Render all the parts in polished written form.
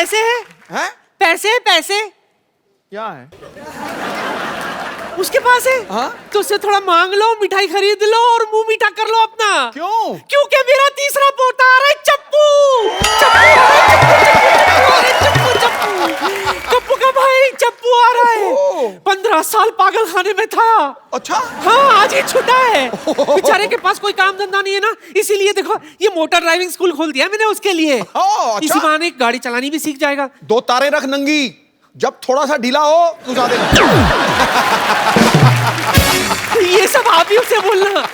पैसे है? पैसे पैसे क्या है? उसके पास है? हाँ? तो उससे थोड़ा मांग लो, मिठाई खरीद लो और मुंह मीठा कर लो अपना। क्यों? क्योंकि मेरा तीसरा पोता आ रहा है, चप्पू। चप्पू का भाई चप्पू आ रहा है। 15 साल पागल खाने में था। अच्छा? हाँ, आज ही छूटा है। बेचारे के पास कोई काम धंधा नहीं है ना, इसीलिए देखो ये मोटर ड्राइविंग स्कूल खोल दिया मैंने उसके लिए। अच्छा? इसी बहाने गाड़ी चलानी भी सीख जाएगा। 2 तारे रख नंगी, जब थोड़ा सा ढीला हो घुसा देना। ये सब आप ही उसे बोलना।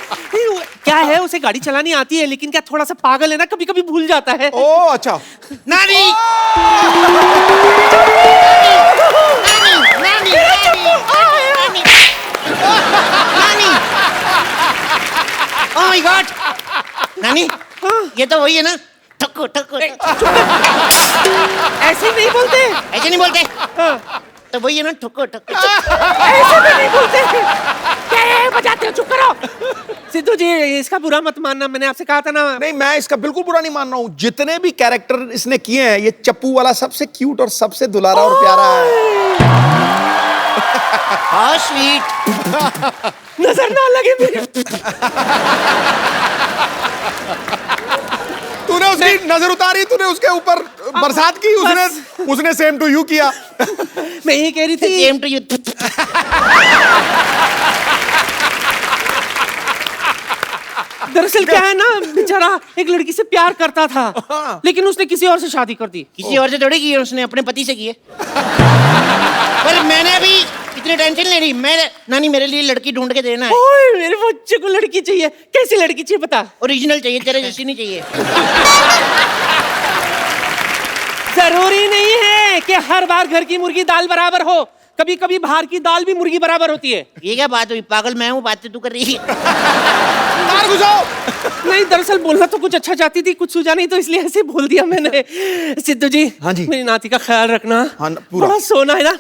क्या है, उसे गाड़ी चलानी आती है, लेकिन क्या थोड़ा सा पागल है ना, कभी कभी भूल जाता है। ओ अच्छा। नानी ओह माय गॉड। नानी ये तो वही है ना, ठक्कू ठक्कू। ऐसे नहीं बोलते। ऐसे नहीं बोलते? तो वही है ना, ठक्कू ठक्कू। ऐसे भी नहीं बोलते। क्या है, बजाते हो, चुप करो। सिद्धू जी इसका बुरा मत मानना, मैंने आपसे कहा था ना। नहीं, मैं इसका बिल्कुल बुरा नहीं मान रहा हूँ। जितने भी कैरेक्टर इसने किए हैं, ये चप्पू वाला सबसे क्यूट और सबसे दुलारा और प्यारा है। How sweet. नजर ना लगे मेरे। तूने उसकी नजर उतारी, तूने उसके ऊपर बरसात की, उसने सेम टू यू किया। मैं यही कह रही थी। Same to you. दरअसल क्या है ना, बेचारा एक लड़की से प्यार करता था, लेकिन उसने किसी और से शादी कर दी। किसी और से थोड़ी की है, उसने अपने पति से की है। पर मैंने अभी इतनी टेंशन नहीं ली। नानी मेरे लिए लड़की ढूंढ के देना है। ओए, मेरे बच्चे को लड़की चाहिए। कैसी लड़की चाहिए बता? ओरिजिनल चाहिए, तेरे जैसी नहीं चाहिए। जरूरी नहीं है कि हर बार घर की मुर्गी दाल बराबर हो, कभी कभी बाहर की दाल भी मुर्गी बराबर होती है। ये क्या बात हुई? पागल मैं हूँ, बातें तू कर रही है। बाहर घुसाओ। नहीं, दरअसल बोलना तो कुछ अच्छा चाहती थी, कुछ सूझा नहीं, तो इसलिए ऐसे बोल दिया मैंने। सिद्धू जी, हाँ जी, मेरी नाती का ख्याल रखना। हाँ, पूरा। बड़ा सोना है ना।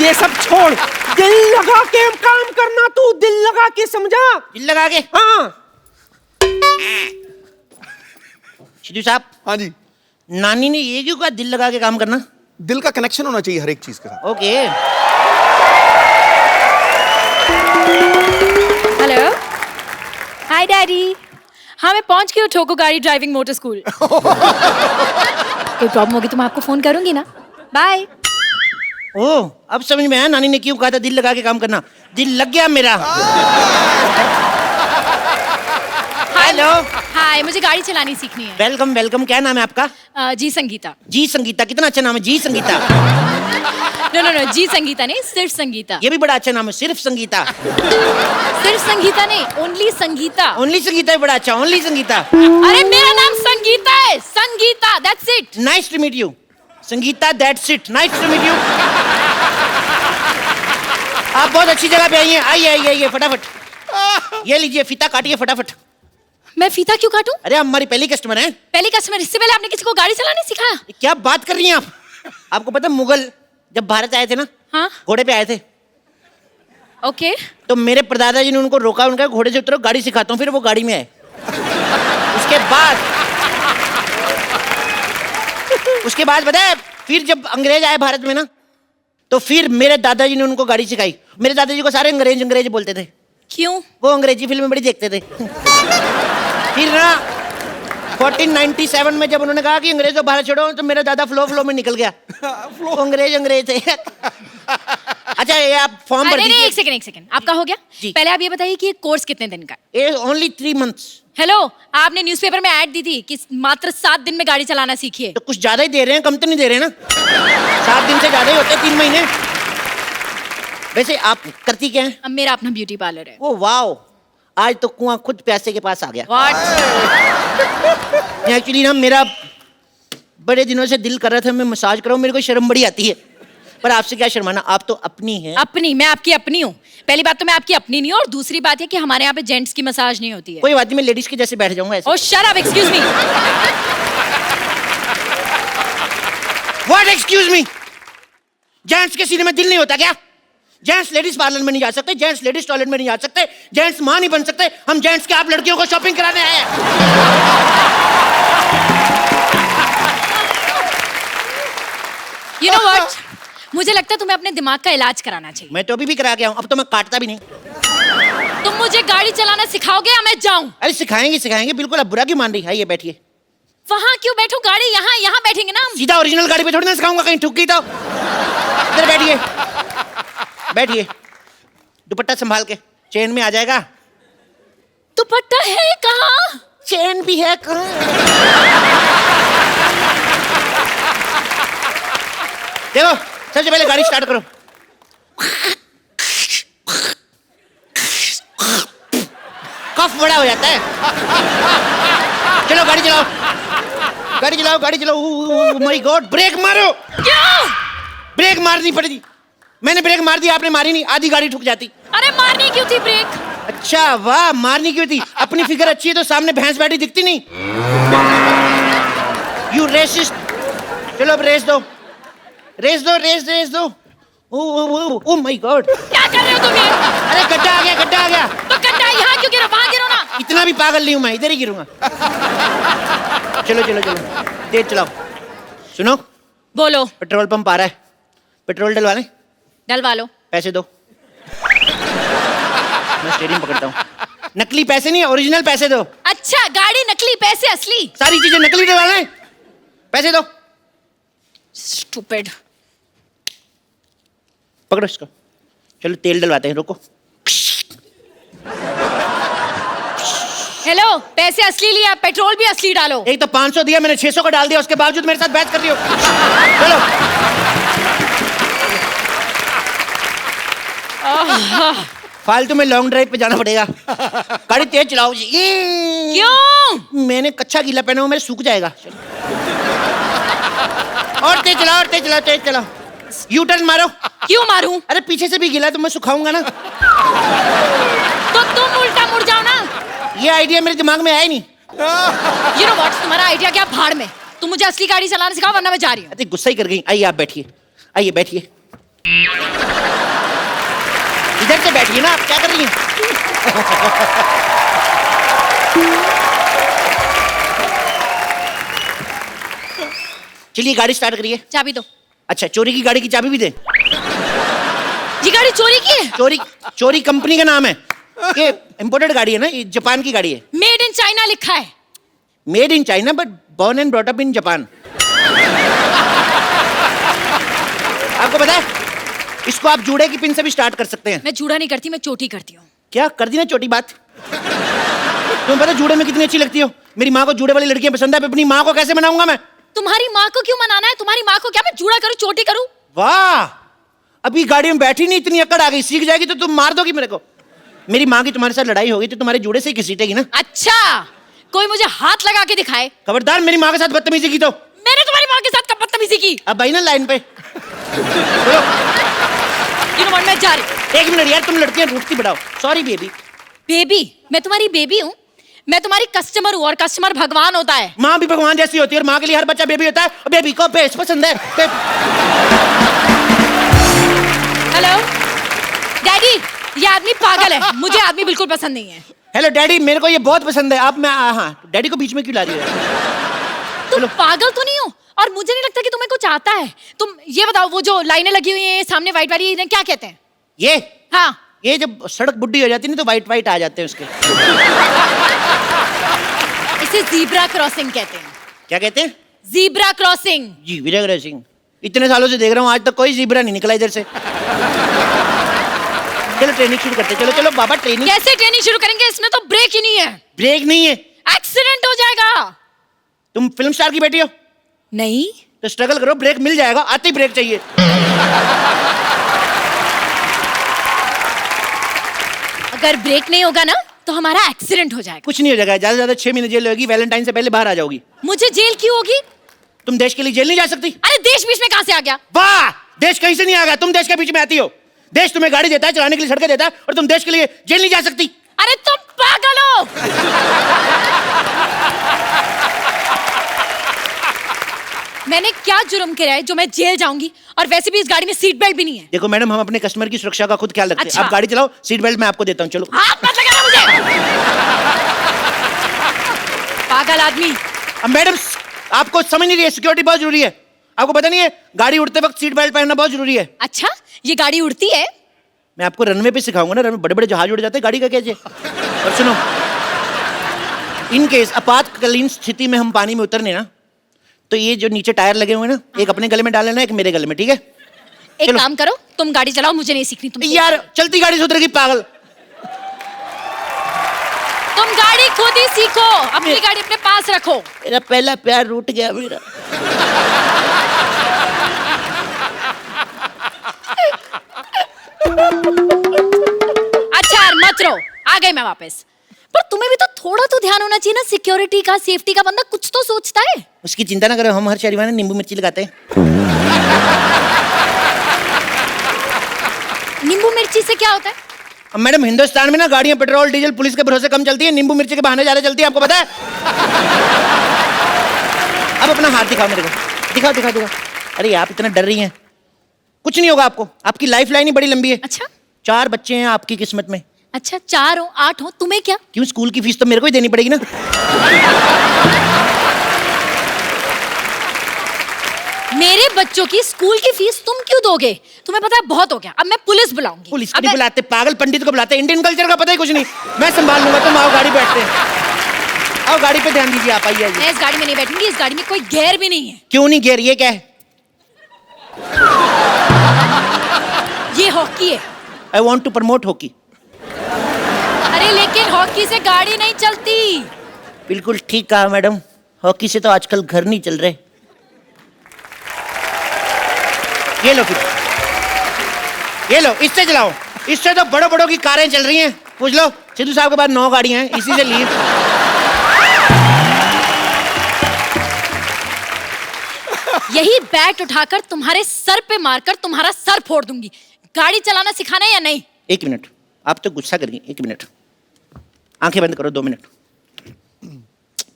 ये सब छोड़, दिल लगा के काम करना। तू दिल लगा के, समझा? दिल लगा के? हाँ। सिद्धू साहब। हाँ जी। नानी ने ये क्यों कहा दिल लगा के काम करना? दिल का कनेक्शन होना चाहिए हर एक चीज के साथ। ओके। हेलो, हाय डैडी। हाँ मैं पहुंच गई हूँ ठोको गाड़ी ड्राइविंग मोटर स्कूल। कोई प्रॉब्लम होगी तो मैं आपको फोन करूंगी ना। बाय। ओह, अब समझ में आया नानी ने क्यों कहा था दिल लगा के काम करना। दिल लग गया मेरा। हेलो। हाय, मुझे गाड़ी चलानी सीखनी है। Welcome welcome. क्या नाम है आपका? जी संगीता। जी संगीता, कितना अच्छा नाम है, जी संगीता। नो, जी संगीता नहीं, सिर्फ संगीता। ये भी बड़ा अच्छा नाम है, सिर्फ संगीता। सिर्फ संगीता नहीं, ओनली संगीता। ओनली संगीता भी बड़ा अच्छा, ओनली संगीता। अरे मेरा नाम संगीता है, Sangeeta, that's it. Nice to meet you Sangeeta, that's it. Nice to meet you. आप बहुत अच्छी जगह पे आई हैं। आइए फटाफट। ये लीजिए, फीता काटिए फटाफट। मैं फीता क्यों काटूं? अरे हमारी पहली कस्टमर है। पहली कस्टमर? इससे पहले आपने किसी को गाड़ी चलाने सिखाया? क्या बात कर रही हैं आप? आपको पता है मुगल जब भारत आए थे ना, हाँ, घोड़े पे आए थे। ओके। तो मेरे परदादा जी ने उनको रोका, उनका घोड़े से उतरो, गाड़ी सिखाता हूँ। फिर वो गाड़ी में आए। उसके बाद पता है, फिर जब अंग्रेज आए भारत में ना, तो फिर मेरे दादाजी ने उनको गाड़ी सिखाई। मेरे दादाजी को सारे अंग्रेज बोलते थे। क्यों? वो अंग्रेजी फिल्में बड़ी देखते थे। फिर ना 1497 में जब उन्होंने कहा कि अंग्रेजों भारत छोड़ो, तो मेरा दादा फ्लो में निकल गया। अंग्रेज थे। अच्छा, ये आप फॉर्म भर दीजिए। एक सेकंड, आपका हो गया? पहले आप ये बताइए कि ये कोर्स कितने दिन का है? Only 3 months। हेलो, आपने न्यूज़पेपर में ऐड दी थी कि मात्र 7 दिन में गाड़ी चलाना सीखिए। तो कुछ ज्यादा ही दे रहे हैं, कम तो नहीं दे रहे ना। 7 दिन से ज्यादा ही होते हैं, 3 महीने। वैसे आप करती क्या हैं? मेरा अपना ब्यूटी पार्लर है। ओ वाओ, आज तो कुआं खुद प्यासे के पास आ गया। एक्चुअली ना मेरा बड़े दिनों से दिल कर रहा था मैं मसाज कराऊं। मेरे को शर्म बड़ी आती है, पर आपसे क्या शर्माना, आप तो अपनी हैं। अपनी? मैं आपकी अपनी हूँ? पहली बात तो मैं आपकी अपनी नहीं हूँ, और दूसरी बात है कि हमारे यहाँ पे जेंट्स की मसाज नहीं होती है। कोई बात नहीं, मैं लेडीज के जैसे बैठ जाऊंगा ऐसे। Oh shut up, excuse me. What excuse me? Gents के सीने में दिल नहीं होता क्या? जेंट्स लेडीज पार्लर में नहीं जा सकते, जेंट्स लेडीज टॉयलेट में नहीं जा सकते, जेंट्स मां नहीं बन सकते। हम जेंट्स के आप लड़कियों को शॉपिंग कराने आए हैं। You know what? मुझे लगता है तुम्हें अपने दिमाग का इलाज कराना चाहिए। मैं तो अभी भी करा के आऊं, अब तो मैं काटता भी नहीं। तुम मुझे गाड़ी चलाना सिखाओगे या मैं जाऊं? अरे सिखाएंगे सिखाएंगे, बिल्कुल। अब बुरा क्यों मान रही है? ये बैठिए। वहां क्यों बैठो? गाड़ी यहाँ यहाँ बैठेंगे ना हम। सीधा ओरिजिनल गाड़ी पे थोड़ी ना सिखाऊंगा, कहीं ठुक गई तो। इधर बैठिए, बैठिए। दुपट्टा संभाल के, चेन में आ जाएगा। दुपट्टा है कहाँ? चेन भी है कहाँ? देखो, सबसे पहले गाड़ी स्टार्ट करो। कफ बड़ा हो जाता है। चलो गाड़ी चलाओ, गाड़ी चलाओ, गाड़ी चलाओ। माय गॉड, ब्रेक मारो। क्यों? ब्रेक मारनी पड़ेगी। मैंने ब्रेक मार दी, आपने मारी नहीं, आधी गाड़ी ठुक जाती। अरे मारनी क्यों थी ब्रेक? अच्छा वाह, मारनी क्यों थी? अपनी फिगर अच्छी है तो सामने भैंस बैठी दिखती नहीं। You racist. चलो अब रेस दो, रेस दो, रेस दो। ओ माय गॉड, क्या कर रहे हो तुम ये? अरे गड्ढा आ गया, गड्ढा आ गया। तो गड्ढा यहाँ क्यों गिरो? वहां गिरो ना। इतना भी पागल नहीं हूं मैं, इधर ही गिरूंगा। चलो चलो चलो, तेज चलाओ। सुनो, बोलो। पेट्रोल पंप आ रहा है, पेट्रोल डलवा लें? डलवा लो। पैसे दो। मैं स्टीयरिंग पकड़ता हूँ। नकली पैसे नहीं, ओरिजिनल पैसे दो। अच्छा, गाड़ी नकली, पैसे असली। सारी चीजें नकली डलवा लें, पैसे दो। स्टूपिड। पकड़ो इसको। चलो तेल डलवाते हैं, रुको। हेलो, पैसे असली लिया, पेट्रोल भी असली डालो। एक तो 500 दिया मैंने, 600 का डाल दिया, उसके बावजूद मेरे साथ बहस कर रही हो। चलो। फालतू में लॉन्ग ड्राइव पे जाना पड़ेगा। गाड़ी तेज चलाओ जी। क्यों? मैंने कच्चा गीला पहना हुआ, मेरे सूख जाएगा। चलो। और तेज चलाओ, और तेज चलाओ, तेज चलाओ। यू टर्न मारो। क्यों मारूं? अरे पीछे से भी गीला तो मैं सुखाऊंगा ना। तो तुम उल्टा मुड़ जाओ ना। ये आइडिया मेरे दिमाग में आया नहीं। You know what? तुम्हारा आइडिया क्या भाड़ में। तुम मुझे असली गाड़ी चलाना सिखाओ वरना मैं जा रही हूँ। अरे गुस्सा ही कर गई। आइए आप बैठिए, आइए बैठिए। इधर से बैठिए ना, आप क्या कर रही हैं? चलिए गाड़ी स्टार्ट करिए। चाबी दो। अच्छा, चोरी की गाड़ी की चाबी भी दे? ये गाड़ी चोरी की है? चोरी, चोरी कंपनी का नाम है। ये इंपोर्टेड गाड़ी है ना, ये जापान की गाड़ी है। मेड इन चाइना लिखा है। Made in China but born and brought up in Japan. आपको पता है, इसको आप जूड़े की पिन से भी स्टार्ट कर सकते हैं। मैं जूड़ा नहीं करती, मैं चोटी करती हूँ। क्या कर दी ना छोटी बात। तुम्हें पता जूड़े में कितनी अच्छी लगती हो? मेरी माँ को जूड़े वाली लड़कियां पसंद है, अपनी माँ को कैसे मनाऊंगा मैं? तुम्हारी माँ को क्यों मनाना है? तुम्हारी माँ को क्या मैं जूड़ा करूँ, चोटी करूँ? वाह, अभी गाड़ी में बैठी नहीं, इतनी अकड़ आ गई। सीख जाएगी तो तुम मार दोगी मेरे को। मेरी माँ की तुम्हारे साथ लड़ाई होगी तो तुम्हारे जूड़े से ही घसीटेगी ना। अच्छा, कोई मुझे हाथ लगा के दिखाए। खबरदार मेरी माँ के साथ बदतमीजी की तो। मैंने तुम्हारी माँ के साथ कब बदतमीजी की? अब भाई ना लाइन पे। You know what, मैं जा रही हूँ। एक मिनट यार, तुम लड़कियां रूठती बढ़ाओ। Sorry baby. बेबी? मैं तुम्हारी बेबी हूँ? मैं तुम्हारी कस्टमर हूँ और कस्टमर भगवान होता है। माँ भी भगवान जैसी होती है और माँ के लिए हर बच्चा बेबी होता है। और बेबी को बेस पसंद है। हेलो डैडी, ये आदमी पागल है, मुझे आदमी बिल्कुल पसंद नहीं है। हेलो डैडी, मेरे को ये बहुत पसंद है। आप मैं हाँ, डैडी को बीच में क्यों ला रही हो? तुम पागल तो नहीं हो? और मुझे नहीं लगता कि तुम्हें कुछ आता है। तुम ये बताओ, वो जो लाइनें लगी हुई हैं सामने वाइट वाली, इन्हें क्या कहते हैं? ये हाँ, ये जब सड़क बुड्ढी हो जाती है ना तो वाइट वाइट आ जाते हैं उसके। इसे जीब्रा क्रॉसिंग कहते हैं। क्या कहते हैं? Zebra crossing. जी वीरेंद्र सिंह, इतने सालों से देख रहा हूँ, आज तक कोई जीब्रा नहीं निकला इधर से। चलो ट्रेनिंग शुरू करते हैं। चलो चलो बाबा, ट्रेनिंग। कैसे ट्रेनिंग शुरू करेंगे? इसमें तो ब्रेक ही नहीं है। ब्रेक नहीं है? एक्सीडेंट हो जाएगा। तुम फिल्म स्टार की बेटी हो नहीं तो स्ट्रगल करो, ब्रेक मिल जाएगा। आते ही ब्रेक चाहिए। अगर ब्रेक नहीं होगा ना तो हमारा एक्सीडेंट हो जाएगा। कुछ नहीं हो जाएगा, ज्यादा से ज्यादा 6 महीने जेल होगी। वैलेंटाइन से पहले बाहर आ जाओगी। मुझे जेल क्यों होगी? तुम देश के लिए जेल नहीं जा सकती। अरे देश बीच में कहां से आ गया? वाह, देश कहीं से नहीं आ गया, तुम देश के बीच में आती हो। देश तुम्हें गाड़ी देता है, चलाने के लिए सड़कें देता है, और तुम देश के लिए जेल नहीं जा सकती। अरे तुम पागल हो। मैंने क्या जुर्म किया है जो मैं जेल जाऊंगी? और वैसे भी इस गाड़ी में सीट बेल्ट भी नहीं है। देखो मैडम, हम अपने कस्टमर की सुरक्षा का खुद ख्याल रखते हैं। अच्छा। आप गाड़ी चलाओ, सीट बेल्ट मैं आपको देता हूँ। चलो। हाथ मत लगाना मुझे। पागल आदमी। अब मैडम आपको समझ नहीं रही है, सिक्योरिटी बहुत जरूरी है। आपको पता नहीं है गाड़ी उड़ते वक्त सीट बेल्ट पहनना बहुत जरूरी है। अच्छा, ये गाड़ी उड़ती है? मैं आपको रनवे पे सिखाऊंगा ना, रनवे बड़े बड़े जहाज उड़ जाते हैं, गाड़ी का कैसे। और सुनो, इन केस आपातकालीन स्थिति में हम पानी में उतरने ना, तो ये जो नीचे टायर लगे हुए हैं ना, एक अपने गले में डाल लेना, एक मेरे गले में, ठीक है? एक चलो। काम करो, तुम गाड़ी चलाओ, मुझे नहीं सीखनी तुम। यार चलती गाड़ी से उतरेगी पागल। तुम गाड़ी खुद ही सीखो, अपनी गाड़ी अपने पास रखो। मेरा पहला प्यार रूठ गया मेरा। अच्छा यार मत रो, आ गई मैं वापस। पर तुम्हें भी तो थोड़ा तो ध्यान होना चाहिए ना, सिक्योरिटी का, सेफ्टी का, बंदा कुछ तो सोचता है। उसकी चिंता ना करो, हम हर शनिवार में नींबू मिर्ची लगाते हैं। नींबू मिर्ची से क्या होता है? अब मैडम हिंदुस्तान में ना गाड़ियां पेट्रोल डीजल पुलिस के भरोसे कम चलती है, नींबू मिर्ची के बहाने ज्यादा चलती है, आपको पता है? अब अपना हाथ दिखाओ मेरे को, दिखाओ दिखाओ दिखाओ। अरे आप इतना डर रही हैं, कुछ नहीं होगा आपको, आपकी लाइफ लाइन ही बड़ी लंबी है। अच्छा 4 बच्चे हैं आपकी किस्मत में। अच्छा, 4 हो 8 हो, तुम्हें क्या? क्यों, स्कूल की फीस तो मेरे को ही देनी पड़ेगी ना। मेरे बच्चों की स्कूल की फीस तुम क्यों दोगे? तुम्हें पता है बहुत हो गया, अब मैं पुलिस बुलाऊंगी। पुलिस को अब नहीं बुलाते, पागल पंडित को बुलाते, इंडियन कल्चर का पता ही कुछ नहीं। मैं संभाल लूंगा, तुम आओ गाड़ी बैठते हैं। आओ गाड़ी पे ध्यान दीजिए, आप आइए आइए। मैं इस गाड़ी में नहीं बैठूंगी, इस गाड़ी में कोई गेयर भी नहीं है। क्यों नहीं गियर, ये क्या है? ये हॉकी है। I want to promote hockey. अरे लेकिन हॉकी से गाड़ी नहीं चलती। बिल्कुल ठीक कहा मैडम, हॉकी से तो आजकल घर नहीं चल रहे। ये लो फिर, ये लो, इससे चलाओ, इससे तो बड़ों बड़ों की कारें चल रही हैं। पूछ लो सिद्धू साहब के पास 9 गाड़ियां हैं, इसी से लिए। यही बैट उठाकर तुम्हारे सर पे मारकर तुम्हारा सर फोड़ दूंगी। गाड़ी चलाना सिखाना है या नहीं? 1 मिनट, आप तो गुस्सा करेंगे। 1 मिनट, आंखें बंद करो, 2 मिनट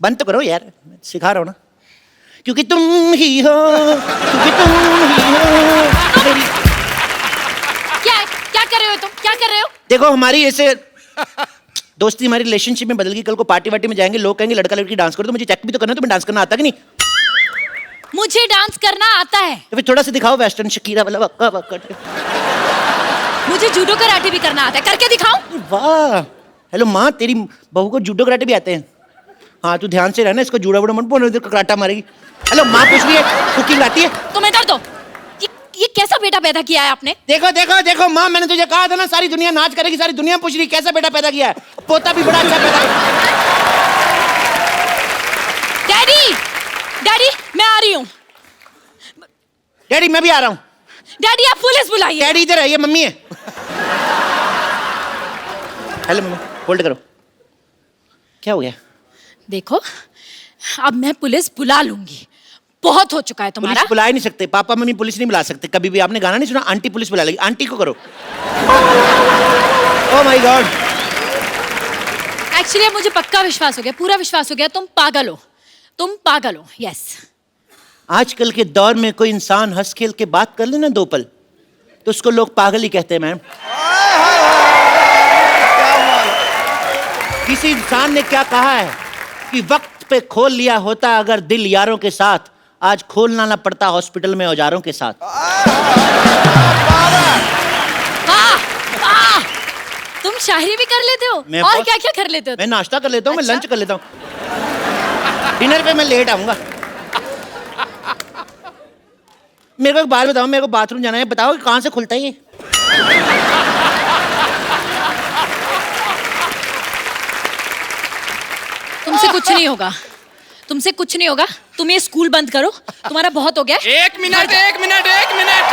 बंद तो करो यार, मैं सिखा रहा हूं ना। क्योंकि तुम ही हो, क्योंकि तुम ही हो मेरी। क्या कर रहे हो तुम? क्या कर रहे हो? देखो हमारी ऐसे दोस्ती, हमारी रिलेशनशिप में बदल गई। कल को पार्टी वार्टी में जाएंगे, लोग कहेंगे लड़का लड़की डांस करो, तो मुझे चेक भी तो करना है, तुम्हें डांस करना आता कि नहीं? मुझे डांस करना आता है। तो फिर थोड़ा सा दिखाओ वेस्टर्न शकीरा वाला वक्का वक्का। मुझे जूडो कराटे भी करना आता है, करके दिखाऊं? वाह, हेलो माँ, तेरी बहू को जूडो कराटे भी आते हैं। हाँ तू ध्यान से रहना, इसको जूड़ा वूड़ा मत बोलना, इधर कराटा मारेगी। हेलो माँ पूछ रही है कुकिंग आती है? तुम इधर दो। ये कैसा बेटा पैदा किया है आपने? देखो देखो देखो माँ, मैंने तुझे कहा था ना सारी दुनिया नाच करेगी, सारी दुनिया पूछ रही कैसा बेटा पैदा किया है। पोता भी बड़ा अच्छा पैदा किया। डैडी, डैडी मैं आ रही हूँ। डैडी मैं भी आ रहा हूँ। डैडी आप पुलिस बुलाइए। डैडी इधर है, ये मम्मी है। हेलो मम्मी, होल्ड करो। क्या हो गया? देखो अब मैं पुलिस बुला लूंगी, बहुत हो चुका है तुम्हारा। पुलिस बुला ही नहीं सकते, पापा मम्मी पुलिस नहीं बुला सकते कभी भी। आपने गाना नहीं सुना, आंटी पुलिस बुला लेगी। आंटी को करो। Oh my God. एक्चुअली मुझे पक्का विश्वास हो गया, पूरा विश्वास हो गया, तुम पागल हो, तुम पागल हो। यस, आजकल के दौर में कोई इंसान हंस खेल के बात कर ले ना 2 पल, तो उसको लोग पागल ही कहते हैं मैम। किसी इंसान ने क्या कहा है कि वक्त पे खोल लिया होता अगर दिल यारों के साथ, आज खोलना ना पड़ता हॉस्पिटल में औजारों के साथ। तुम शायरी भी कर लेते हो मैं और बहुत- क्या क्या कर लेते हो? मैं नाश्ता कर लेता हूँ, अच्छा? मैं लंच कर लेता हूँ, डिनर पे मैं लेट आऊंगा। मेरे को एक बात बताओ, मेरे को बाथरूम जाना है, बताओ कि कहाँ से खुलता है ये? तुमसे कुछ नहीं होगा, तुमसे कुछ नहीं होगा। तुम ये स्कूल बंद करो, तुम्हारा बहुत हो गया। 1 मिनट 1 मिनट 1 मिनट।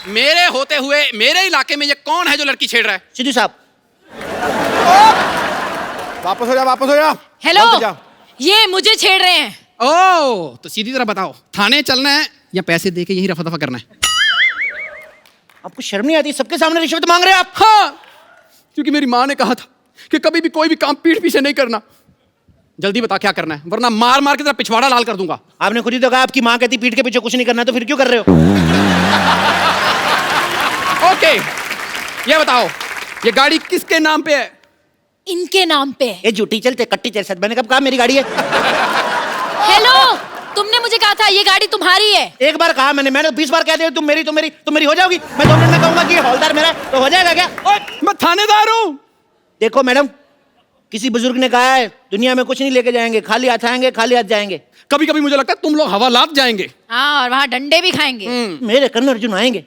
मेरे होते हुए मेरे इलाके में ये कौन है जो लड़की छेड़ रहा है? सिद्धू साहब। वापस हो जा, वापस हो जा। हेलो, वापस जा। ये मुझे छेड़ रहे हैं। ओह, तो सीधी तरह बताओ, थाने चलना है या पैसे दे के यही रफा दफा करना है? आपको शर्म नहीं आती? सबके सामने रिश्वत मांग रहे हैं आप? हाँ, क्योंकि मेरी माँ ने कहा था कि कभी भी कोई भी काम पीठ पीछे नहीं करना। जल्दी बता क्या करना है, वरना मार मार के तेरा पिछवाड़ा लाल कर दूंगा। आपने खुद ही तो कहा आपकी माँ कहती पीठ के पीछे कुछ नहीं करना, तो फिर क्यों कर रहे हो? ओके, ये बताओ ये गाड़ी किसके नाम पे है? इनके नाम पे है। ये झूठी चलते कट्टी तेरे साथ, मैंने कब कहा मेरी गाड़ी है? हेलो, तुमने मुझे कहा था ये गाड़ी तुम्हारी है। एक बार कहा मैंने 20 बार कह दिया तुम मेरी हो जाओगी। मैं 2 मिनट में कहूंगा कि ये हौलदार मेरा है, तो हो जाएगा क्या? ओए, मैं थानेदार हूँ। देखो मैडम, किसी बुजुर्ग ने कहा है दुनिया में कुछ नहीं लेके जाएंगे, खाली हाथ आएंगे खाली हाथ जाएंगे। कभी कभी मुझे लगता है तुम लोग हवालात जाएंगे। हाँ, और वहाँ डंडे भी खाएंगे। मेरे कर्ण अर्जुन आएंगे।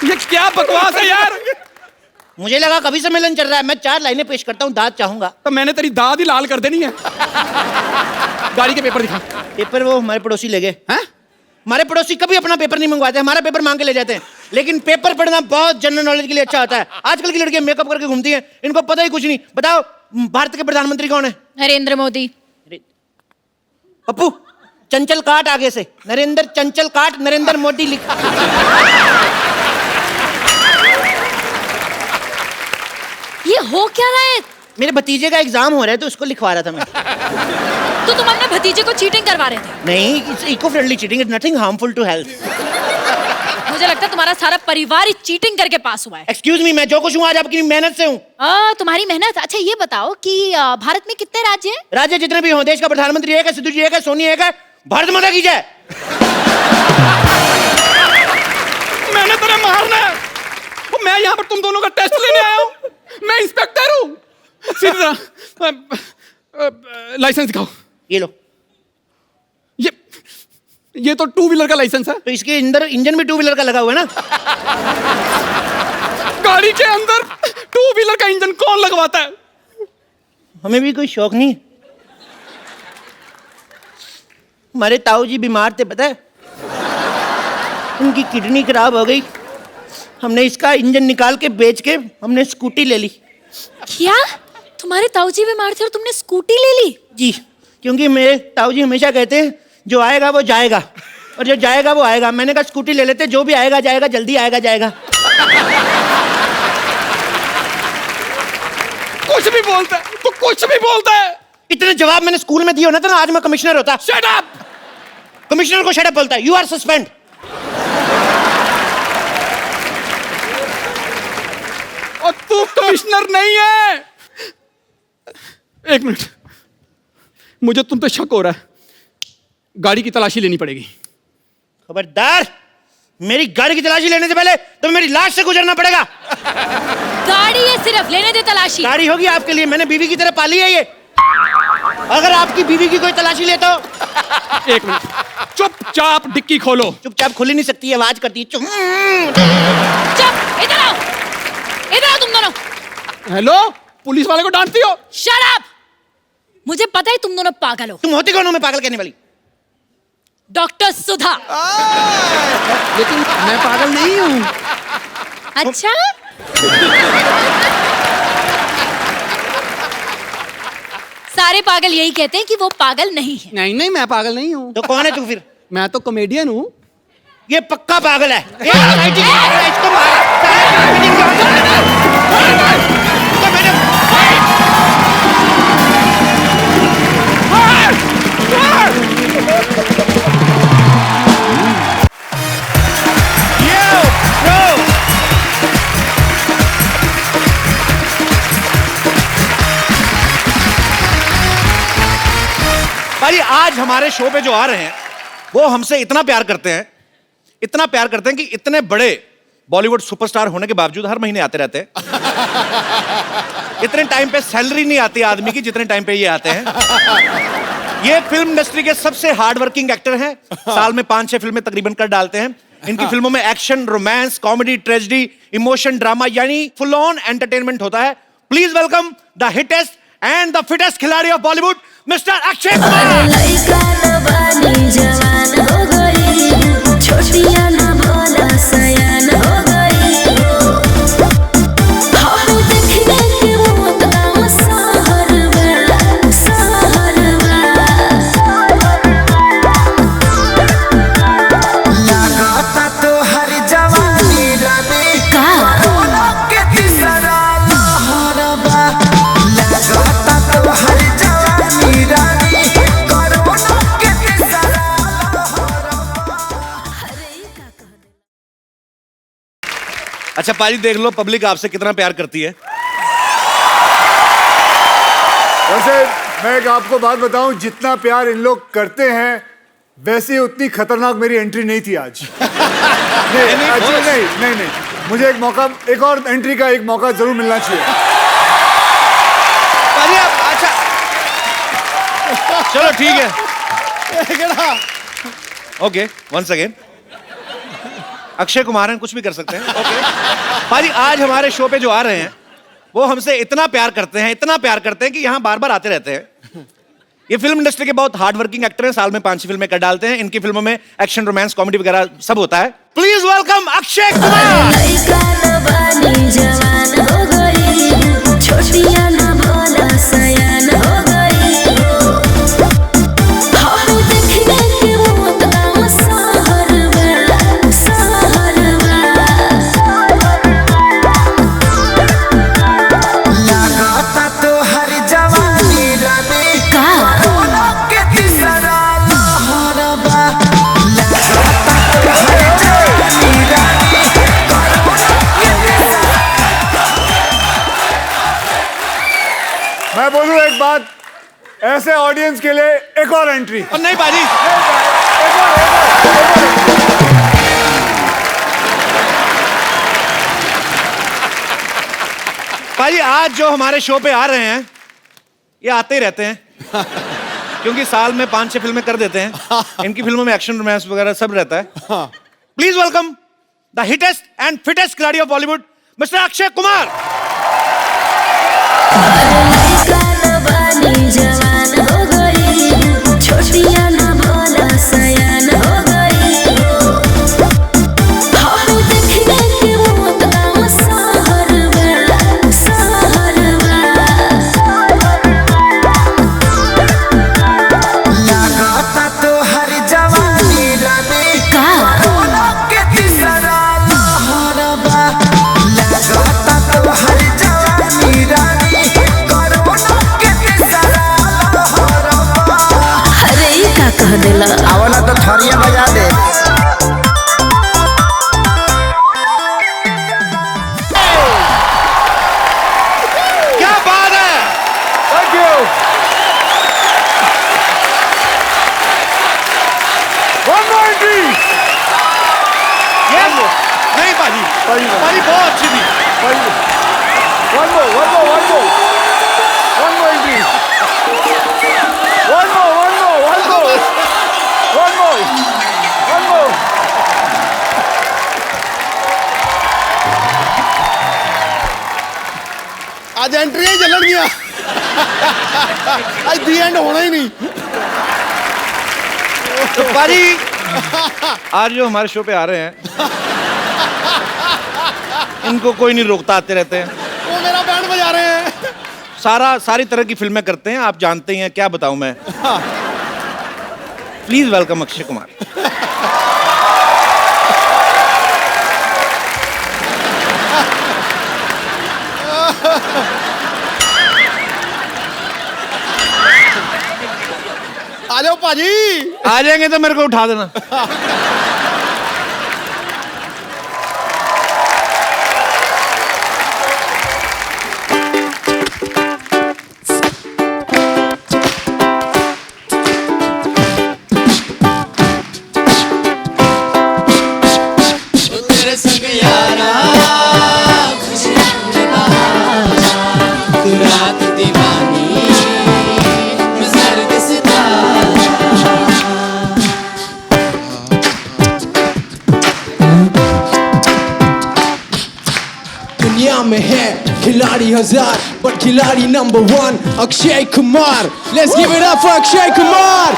ये क्या बकवास है यार। मुझे लगा कभी सम्मेलन चल रहा है। मैं 4 लाइनें पेश करता हूँ, दाद चाहूंगा। तो मैंने तेरी दाद ही लाल कर देनी है। गाड़ी के पेपर दिखा। पेपर वो हमारे पड़ोसी ले गए हैं। हमारे पड़ोसी कभी अपना पेपर नहीं मंगवाते, हमारा पेपर मांग के ले जाते हैं। लेकिन पेपर पढ़ना बहुत जनरल नॉलेज के लिए अच्छा होता है। आजकल की लड़कियां मेकअप करके घूमती हैं, इनको पता ही कुछ नहीं। बताओ भारत के प्रधानमंत्री कौन है? नरेंद्र मोदी। पप्पू, चंचल काट आगे से, नरेंद्र चंचल काट नरेंद्र मोदी लिखा। ये हो क्या रहा है? मेरे भतीजे का एग्जाम हो रहा है तो उसको लिखवा रहा था मैं। तो तुम अपने भतीजे को चीटिंग करवा रहे थे? नहीं, it's eco friendly cheating, it's nothing harmful to health. मुझे लगता है तुम्हारा सारा परिवार ही चीटिंग करके पास हुआ है। एक्सक्यूज मी, मैं जो कुछ हूँ आज आपकी मेहनत से हूँ। तुम्हारी मेहनत। अच्छा ये बताओ कि भारत में कितने राज्य हैं? राज्य जितने भी हों, देश का प्रधानमंत्री एक है, सिद्धू जी एक है, सोनी एक है। भारत माता की जय। मैंने तेरे मारना है। तो मैं यहाँ पर तुम दोनों का टेस्ट लेने आया हूँ। मैं इंस्पेक्टर हूँ। सीधा लाइसेंस दिखाओ। ये लो। ये तो 2 व्हीलर का लाइसेंस है। तो इसके अंदर इंजन भी 2 व्हीलर का लगा हुआ है ना। गाड़ी के अंदर 2 व्हीलर का इंजन कौन लगवाता है? हमें भी कोई शौक नहीं। हमारे ताऊ जी बीमार थे, पता है, उनकी किडनी खराब हो गई। हमने इसका इंजन निकाल के बेच के हमने स्कूटी ले ली। क्या? तुम्हारे ताऊजी बीमार थे और तुमने स्कूटी ले ली? जी, क्योंकि मेरे ताऊजी हमेशा कहते हैं जो आएगा वो जाएगा और जो जाएगा वो आएगा। मैंने कहा स्कूटी ले लेते, जो भी आएगा जाएगा, जल्दी आएगा जाएगा। कुछ भी बोलता है, तो कुछ भी बोलता है। इतने जवाब मैंने स्कूल में दिए होना था ना, आज मैं कमिश्नर होता। Shut up. कमिश्नर को शट अप बोलता है। You are suspend. और तू कमिश्नर नहीं है। एक मिनट, मुझे तुम पे शक हो रहा है। गाड़ी की तलाशी लेनी पड़ेगी। खबरदार, मेरी गाड़ी की तलाशी लेने से पहले तो मेरी लाश से गुजरना पड़ेगा। गाड़ी है, सिर्फ लेने दे तलाशी। गाड़ी होगी आपके लिए, मैंने बीवी की तरह पाली है ये। अगर आपकी बीवी की कोई तलाशी ले तो। एक मिनट, चुपचाप डिक्की खोलो। चुपचाप खुल ही नहीं सकती, आवाज करती है। चुप, इधर आओ, इधर आओ तुम दोनों। हेलो, पुलिस वाले को डांटती हो? Shut up. मुझे पता है तुम दोनों पागल हो। तुम होती कौन हो मैं पागल कहने वाली? डॉक्टर सुधा। लेकिन मैं पागल नहीं हूँ। अच्छा? सारे पागल यही कहते हैं कि वो पागल नहीं है। नहीं नहीं, मैं पागल नहीं हूँ। तो कौन है तू फिर? मैं तो कॉमेडियन हूँ। ये पक्का पागल है। भाई आज हमारे शो पे जो आ रहे हैं वो हमसे इतना प्यार करते हैं, इतना प्यार करते हैं कि इतने बड़े बॉलीवुड सुपरस्टार होने के बावजूद हर महीने आते रहते हैं। इतने टाइम पे सैलरी नहीं आती आदमी की जितने टाइम पे ये आते हैं। ये फिल्म इंडस्ट्री के सबसे हार्ड वर्किंग एक्टर हैं। साल में 5-6 फिल्में तकरीबन कर डालते हैं। इनकी फिल्मों में action, romance, comedy, tragedy, emotion, drama यानी फुल ऑन एंटरटेनमेंट होता है। Please welcome the hittest and the fittest khiladi of Bollywood, mister Akshay Kumar. अच्छा पाजी देख लो पब्लिक आपसे कितना प्यार करती है। वैसे मैं एक आपको बात बताऊं, जितना प्यार इन लोग करते हैं वैसे उतनी खतरनाक मेरी एंट्री नहीं थी आज। नहीं, actually नहीं, मुझे एक मौका, एक और एंट्री का एक मौका जरूर मिलना चाहिए। पाजी आप अच्छा चलो ठीक है। Okay once again Akshay Kumar हैं, कुछ भी कर सकते हैं। ओके पाजी आज हमारे शो पे जो आ रहे हैं वो हमसे इतना प्यार करते हैं, इतना प्यार करते हैं कि यहाँ बार बार आते रहते हैं। ये फिल्म इंडस्ट्री के बहुत हार्ड वर्किंग एक्टर हैं, साल में 5 फिल्में कर डालते हैं। इनकी फिल्मों में एक्शन, रोमांस, कॉमेडी वगैरह सब होता है। Please welcome Akshay Kumar. मैं बोलूं एक बात, ऐसे ऑडियंस के लिए एक और एंट्री। और नहीं पाजी पाजी आज जो हमारे शो पे आ रहे हैं ये आते ही रहते हैं क्योंकि साल में 5-6 फिल्में कर देते हैं। इनकी फिल्मों में एक्शन, रोमांस वगैरह सब रहता है। Please welcome the hittest and fittest khiladi of Bollywood mister Akshay Kumar. आवला तो थरिया बजा दे। क्या बात है, thank you. One more entry. नहीं पाजी पाजी बहुत अच्छी थी। One more entry. One more. आज एंट्री ही चलन गया। आज दी एंड होना ही नहीं। तो पाजी आज जो हमारे शो पे आ रहे हैं इनको कोई नहीं रोकता, आते रहते हैं। वो मेरा बैंड बजा रहे हैं। सारी तरह की फिल्में करते हैं, आप जानते ही हैं, क्या बताऊं मैं। Please welcome Akshay Kumar. आ जाओ पाजी। आ जाएंगे तो मेरे को उठा देना। में है खिलाड़ी हजार पर खिलाड़ी number 1 Akshay Kumar. Let's give it up for Akshay Kumar.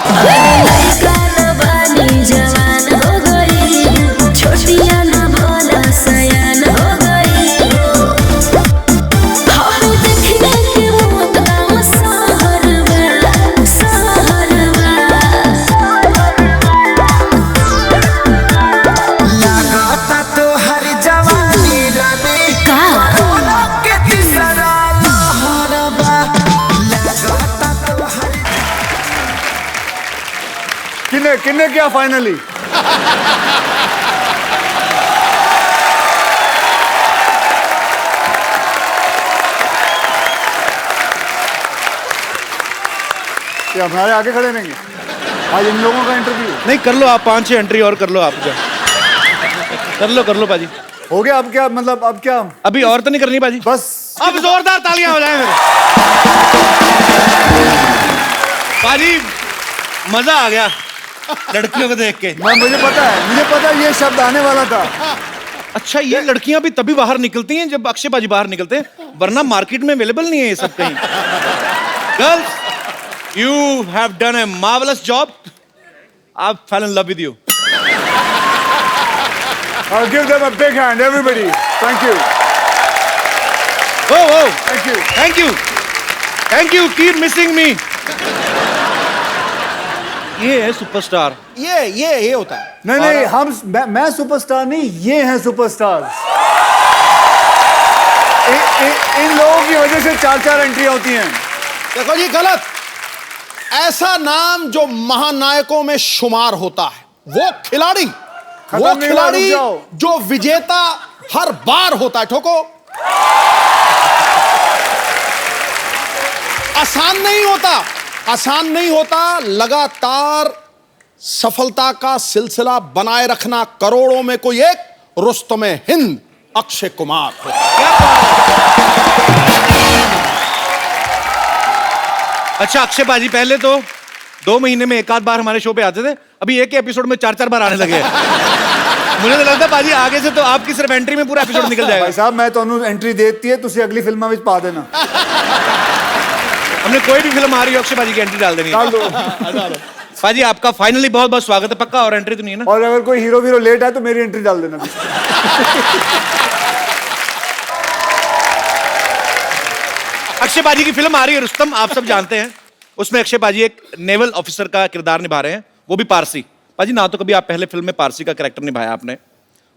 किन्ने क्या फाइनली? ये हमारे आगे खड़े रहेंगे आज इन लोगों का इंटरव्यू नहीं कर लो आप, 5-6 एंट्री और कर लो आप जो। कर लो पाजी। हो गया। अब क्या मतलब, अब क्या? अभी और तो नहीं करनी पाजी? बस अब जोरदार तालियां हो जाए मेरे। पाजी मजा आ गया लड़कियों को देख के। मुझे पता है ये शब्द आने वाला था। अच्छा, ये लड़कियां भी तभी बाहर निकलती हैं जब अक्षय पाजी बाहर निकलते हैं, वरना मार्केट में अवेलेबल नहीं है ये सब कहीं। Girls, you have done a marvellous job. I fail in love with you. I'll give them a big hand, everybody. Thank you. Oh, Thank you. thank you. Keep missing me. ये है superstar. ये होता है। नहीं, मैं superstar नहीं, ये हैं सुपरस्टार। इन लोगों की वजह से 4-4 एंट्री होती हैं। देखो जी, गलत। ऐसा नाम जो महानायकों में शुमार होता है, वो खिलाड़ी जो विजेता हर बार होता है। ठोको। आसान नहीं होता लगातार सफलता का सिलसिला बनाए रखना। करोड़ों में कोई एक रुस्तमे हिंद अक्षय कुमार होता। अच्छा अक्षय पाजी, पहले तो 2 महीने में 1 आध बार हमारे शो पे आते थे, अभी एक एपिसोड में 4-4 बार आने लगे। मुझे तो लगता पाजी आगे से तो आपकी सिर्फ एंट्री में पूरा एपिसोड निकल जाएगा। भाई साहब, मैं तो एंट्री देती है, तुसी अगली फिल्म में पा देना। हमने कोई भी फिल्म आ रही है अक्षय पाजी की एंट्री डाल देनी है। डाल दो। पाजी आपका फाइनली बहुत बहुत स्वागत है, पक्का और एंट्री तो नहीं है ना? और अगर कोई हीरो लेट आए तो मेरी एंट्री डाल देना। अक्षय पाजी की फिल्म आ रही है रुस्तम, आप सब जानते हैं। उसमें अक्षय पाजी एक नेवल ऑफिसर का किरदार निभा रहे हैं, वो भी पारसी। पाजी, ना तो कभी आप पहले फिल्म में पारसी का कैरेक्टर निभाया आपने,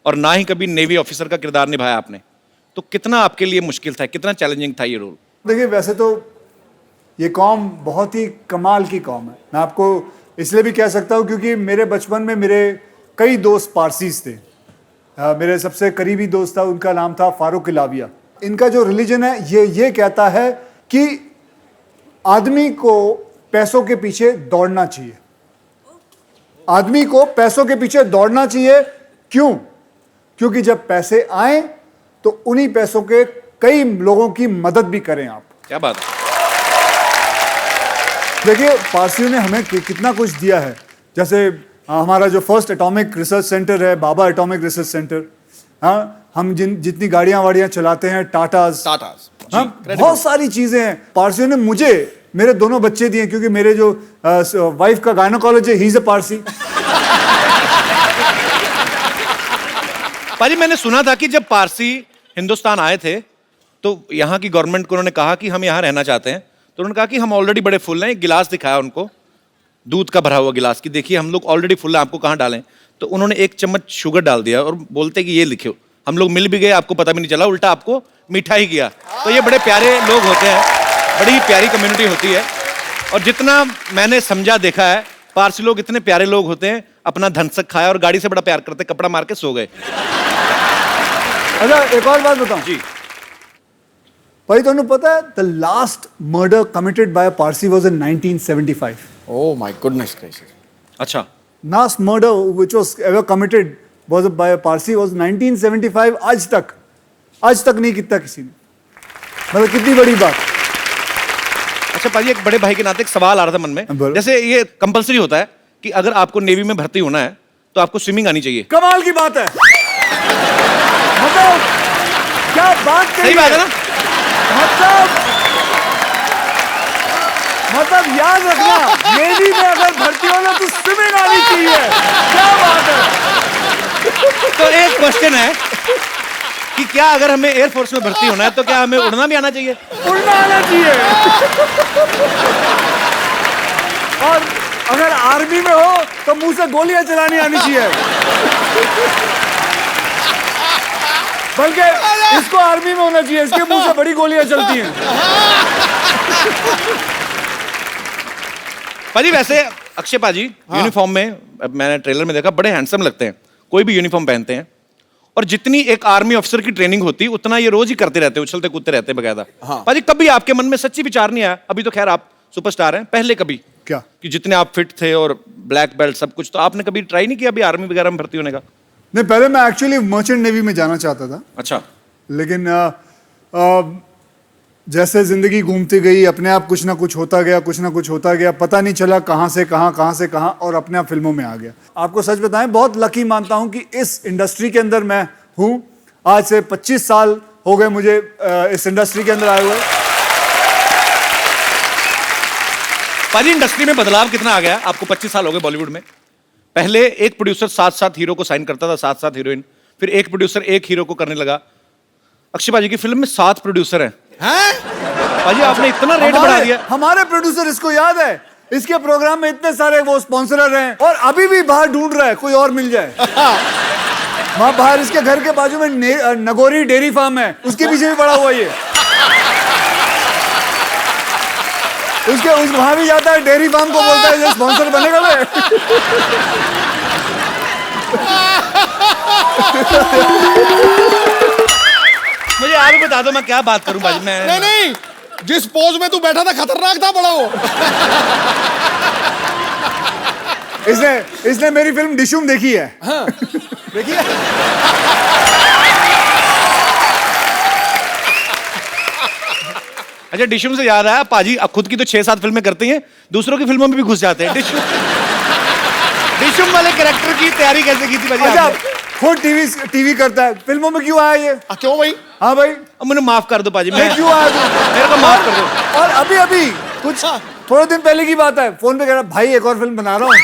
और ना ही कभी नेवी ऑफिसर का किरदार निभाया आपने, तो कितना आपके लिए मुश्किल था, कितना चैलेंजिंग था ये रोल? देखिए, वैसे तो ये कौम बहुत ही कमाल की कौम है। मैं आपको इसलिए भी कह सकता हूँ क्योंकि मेरे बचपन में मेरे कई दोस्त पारसीज थे। मेरे सबसे करीबी दोस्त था, उनका नाम था फारूक इलाविया। इनका जो रिलीजन है ये कहता है कि आदमी को पैसों के पीछे दौड़ना चाहिए। आदमी को पैसों के पीछे दौड़ना चाहिए। क्यों? क्योंकि जब पैसे आए तो उन्हीं पैसों के कई लोगों की मदद भी करें आप। क्या बात है। देखिए, पारसियों ने हमें कितना कुछ दिया है। जैसे हमारा जो फर्स्ट एटॉमिक रिसर्च सेंटर है, बाबा एटॉमिक रिसर्च सेंटर। हाँ, हम जितनी गाड़ियां वाड़ियां चलाते हैं, टाटास, हाँ, बहुत सारी चीजें हैं। पारसियों ने मुझे मेरे दोनों बच्चे दिए, क्योंकि मेरे जो वाइफ का gynaecology, he is a Parsi. पाजी, मैंने सुना था कि जब पारसी हिंदुस्तान आए थे तो यहाँ की गवर्नमेंट को उन्होंने कहा कि हम यहाँ रहना चाहते हैं, तो उन्होंने कहा कि हम ऑलरेडी बड़े फुल हैं। एक गिलास दिखाया उनको, दूध का भरा हुआ गिलास, की देखिए हम लोग ऑलरेडी फुल हैं, आपको कहाँ डालें? तो उन्होंने 1 चम्मच शुगर डाल दिया और बोलते कि ये लिखो। हम लोग मिल भी गए, आपको पता भी नहीं चला, उल्टा आपको मीठा ही किया। तो ये बड़े प्यारे लोग होते हैं, बड़ी ही प्यारी कम्युनिटी होती है। और जितना मैंने समझा देखा है, पारसी लोग इतने प्यारे लोग होते हैं, अपना धनसक खाया और गाड़ी से बड़ा प्यार करते, कपड़ा मार के सो गए। अच्छा, एक और बात बताऊं जी भाई, तुम्हें पता है the last murder committed by a Parsi was in 1975। Oh my goodness gracious. अच्छा, last murder which was ever committed was by a Parsi was 1975। आज तक नहीं कितना किसी ने, मतलब कितनी बड़ी बात। अच्छा पाजी, एक बड़े भाई के नाते एक सवाल आ रहा था मन में। बोलो। जैसे ये कंपलसरी होता है कि अगर आपको नेवी में भर्ती होना है तो आपको स्विमिंग आनी चाहिए। कमाल की बात है। मतलब क्या बात कही सही बात है ना? मतलब याद रखना, नेवी में अगर भर्ती होना तो स्विमिंग आनी चाहिए। क्या बात है। तो एक क्वेश्चन है कि क्या अगर हमें एयरफोर्स में भर्ती होना है तो क्या हमें उड़ना भी आना चाहिए? उड़ना आना चाहिए। और अगर आर्मी में हो तो मुंह से गोलियां चलानी आनी चाहिए। बल्कि इसको आर्मी में होना चाहिए, इसके मुंह से बड़ी गोलियां चलती हैं। पाजी, वैसे अक्षय पाजी यूनिफॉर्म में, मैंने ट्रेलर में देखा, बड़े हैंडसम लगते हैं, कोई भी यूनिफॉर्म पहनते हैं। और जितनी एक आर्मी ऑफिसर की ट्रेनिंग होती है उतना ये रोज ही करते रहते हैं, उछलते कूदते रहते हैं बकायदा। पाजी, कभी आपके मन में सच्ची विचार नहीं आया? अभी तो खैर आप सुपरस्टार हैं, पहले कभी क्या? कि जितने आप फिट थे और ब्लैक बेल्ट सब कुछ, तो आपने कभी ट्राई नहीं किया अभी आर्मी वगैरह में भर्ती होने का? नहीं, पहले मैं एक्चुअली मर्चेंट नेवी में जाना चाहता था, अच्छा। लेकिन जैसे जिंदगी घूमती गई, अपने आप कुछ ना कुछ होता गया, कुछ ना कुछ होता गया, पता नहीं चला कहाँ से कहाँ, और अपने आप फिल्मों में आ गया। आपको सच बताएं, बहुत लकी मानता हूं कि इस इंडस्ट्री के अंदर मैं हूं। आज से 25 साल हो गए मुझे इस इंडस्ट्री के अंदर आए हुए। पाजी, इंडस्ट्री में बदलाव कितना आ गया? आपको 25 साल हो गए बॉलीवुड में। पहले एक प्रोड्यूसर 7-7 हीरो को साइन करता था, 7-7 हीरोइन, फिर एक प्रोड्यूसर एक हीरो को करने लगा। अक्षय पाजी की फिल्म में 7 प्रोड्यूसर हैं। पाजी, आपने इतना रेट बढ़ा दिया। हमारे प्रोड्यूसर, इसको याद है, इसके प्रोग्राम में इतने सारे वो स्पॉन्सरर हैं, और अभी भी बाहर ढूंढ रहा है कोई और मिल जाए। वहां बाहर इसके घर के बाजू में नगोरी डेयरी फार्म है, उसके पीछे भी पड़ा हुआ ये। उसके वहां भी जाता है, डेयरी फार्म को बोलता है ये स्पॉन्सर बनेगा मैं। मुझे आप ही बता दो मैं क्या बात करूं पाजी। मैं नहीं, जिस पोज में तू बैठा था खतरनाक था बड़ा वो। इसने मेरी फिल्म डिशुम देखी है। हाँ, देखिए। अच्छा, डिशुम से याद आया, पाजी खुद की तो 6-7 फिल्में करते हैं, दूसरों की फिल्मों में भी घुस जाते हैं। डिशुम वाले कैरेक्टर की तैयारी कैसे की थी पाजी? अच्छा, खुद टीवी करता है, फिल्मों में क्यों आया ये? क्यों भाई? हाँ भाई, अब मुझे माफ कर दो पाजी। मैं क्यों आया? मेरे को माफ कर दो। और अभी कुछ थोड़े दिन पहले की बात है, फोन पे कह रहा भाई एक और फिल्म बना रहा हूँ।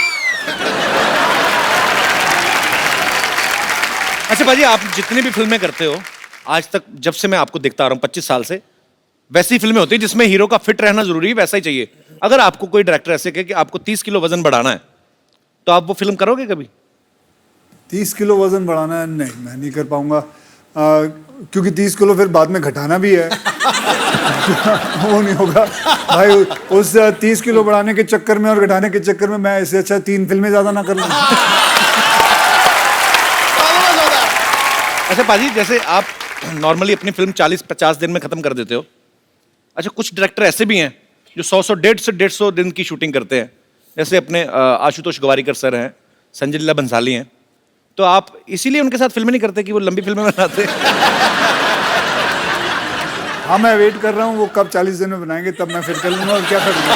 अच्छा पाजी, आप जितनी भी फिल्में करते हो आज तक, जब से मैं आपको देखता आ रहा हूँ 25 साल से, वैसी फिल्में होती है जिसमें हीरो का फिट रहना जरूरी है, वैसा ही चाहिए। अगर आपको कोई डायरेक्टर ऐसे कहे कि आपको 30 किलो वजन बढ़ाना है, तो आप वो फिल्म करोगे कभी? 30 किलो वजन बढ़ाना है? नहीं, मैं नहीं कर पाऊंगा, क्योंकि 30 किलो फिर बाद में घटाना भी है। वो नहीं होगा भाई, उस 30 किलो बढ़ाने के चक्कर में और घटाने के चक्कर में मैं इससे अच्छा 3 फिल्में ज्यादा ना कर लूं। अच्छा पाजी, जैसे आप नॉर्मली अपनी फिल्म 40-50 दिन में खत्म कर देते हो। अच्छा, कुछ डायरेक्टर ऐसे भी हैं जो 100 150 दिन की शूटिंग करते हैं, जैसे अपने आशुतोष गवारीकर सर हैं, संजय लीला बंसाली हैं। तो आप इसीलिए उनके साथ फिल्में नहीं करते कि वो लंबी फिल्में बनाते हैं? हाँ, मैं वेट कर रहा हूँ वो कब 40 दिन में बनाएंगे, तब मैं फिर कर लूंगा, और क्या करूँगा।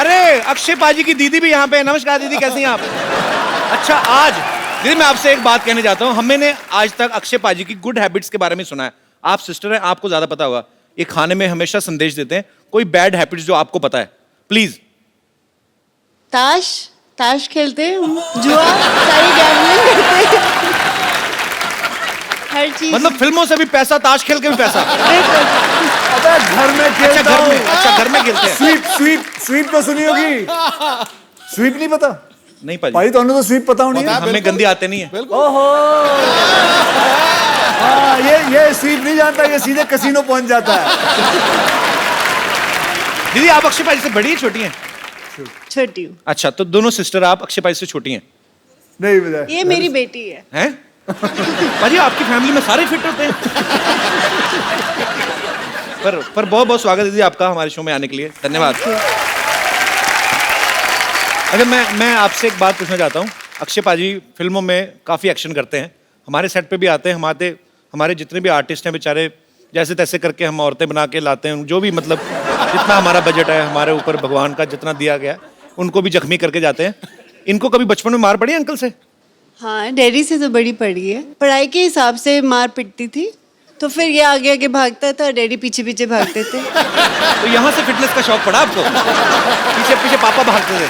अरे अक्षय पाजी की दीदी भी यहाँ पे है। नमस्कार दीदी, कैसी हैं आप? अच्छा, आज दीदी मैं आपसे एक बात कहने चाहता हूँ। हमने आज तक अक्षय पाजी की गुड हैबिट्स के बारे में सुना है। आप सिस्टर हैं, आपको ज्यादा पता होगा। ये खाने में हमेशा संदेश देते हैं, कोई बैड हैबिट्स जो आपको पता है, प्लीज। ताश खेलते हैं, जुआ, सारी गैम्बलिंग करते हैं, हर चीज। मतलब फिल्मों से भी पैसा, ताश खेल के भी पैसा? अबे घर में खेलता हूँ। अच्छा, घर में खेलते हैं। स्वीप तो सुनी होगी। स्वीप नहीं पता? नहीं पाजी। भाई तो स्वीप पता होनी है। हमें गंदी आते नहीं है। ओहो, हाँ, ये स्वीप नहीं जानता, ये सीधे कसीनो पहुंच जाता है। दीदी आप अक्षय पाजी से बड़ी है छोटी हैं? छोटी हूँ। अच्छा, तो दोनों सिस्टर आप अक्षय पाजी से छोटी हैं? नहीं बताया। ये मेरी बेटी है। हैं? पाजी आपकी फैमिली में सारे फिट होते हैं। पर बहुत बहुत स्वागत है दीदी आपका हमारे शो में आने के लिए, धन्यवाद। अच्छा, मैं आपसे एक बात पूछना चाहता हूँ। अक्षय पाजी फिल्मों में काफी एक्शन करते हैं, हमारे सेट पे भी आते हैं। हमारे जितने भी आर्टिस्ट हैं बेचारे, जैसे तैसे करके हम औरतें बना के लाते हैं, जो भी मतलब जितना हमारा बजट है, हमारे ऊपर भगवान का जितना दिया गया, उनको भी जख्मी करके जाते हैं। इनको कभी बचपन में मार पड़ी अंकल से? हाँ, डैडी से तो बड़ी पड़ी है। पढ़ाई के हिसाब से मार पिटती थी, तो फिर ये आगे आगे भागता था, डैडी पीछे पीछे भागते थे। तो यहाँ से फिटनेस का शौक पड़ा आपको? पीछे पीछे पापा भागते थे।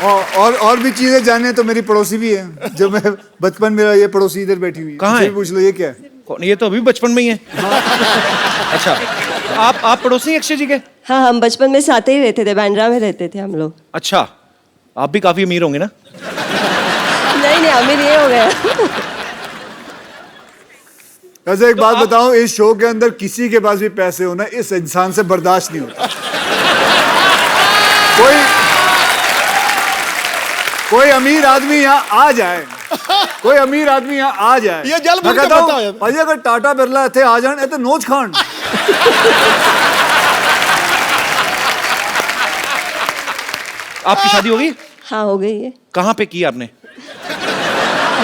और भी चीजें जाने तो मेरी पड़ोसी भी है, जो मैं बचपन में, ये पड़ोसी इधर बैठी हुई है। कहाँ है? पूछ लो, ये क्या है? ये तो अभी बचपन में ही है। अच्छा, आप पड़ोसी हैं अक्षय जी के? हाँ, हम बचपन में साथ ही रहते थे, बांद्रा में रहते थे हम लोग। अच्छा, आप भी काफी अमीर होंगे ना? नहीं, अमीर ये हो गया। वैसे एक बात बताऊं, इस शो के अंदर किसी के पास भी पैसे होना इस इंसान से बर्दाश्त नहीं होता। कोई अमीर आदमी यहाँ आ जाए, कोई अमीर आदमी यहाँ आ जाए, ये जल मैं कहता हूँ भाई अगर टाटा बिरला थे आ जाए तो नोच खान। आपकी शादी हो गई? हाँ हो गई है। कहाँ पे की आपने?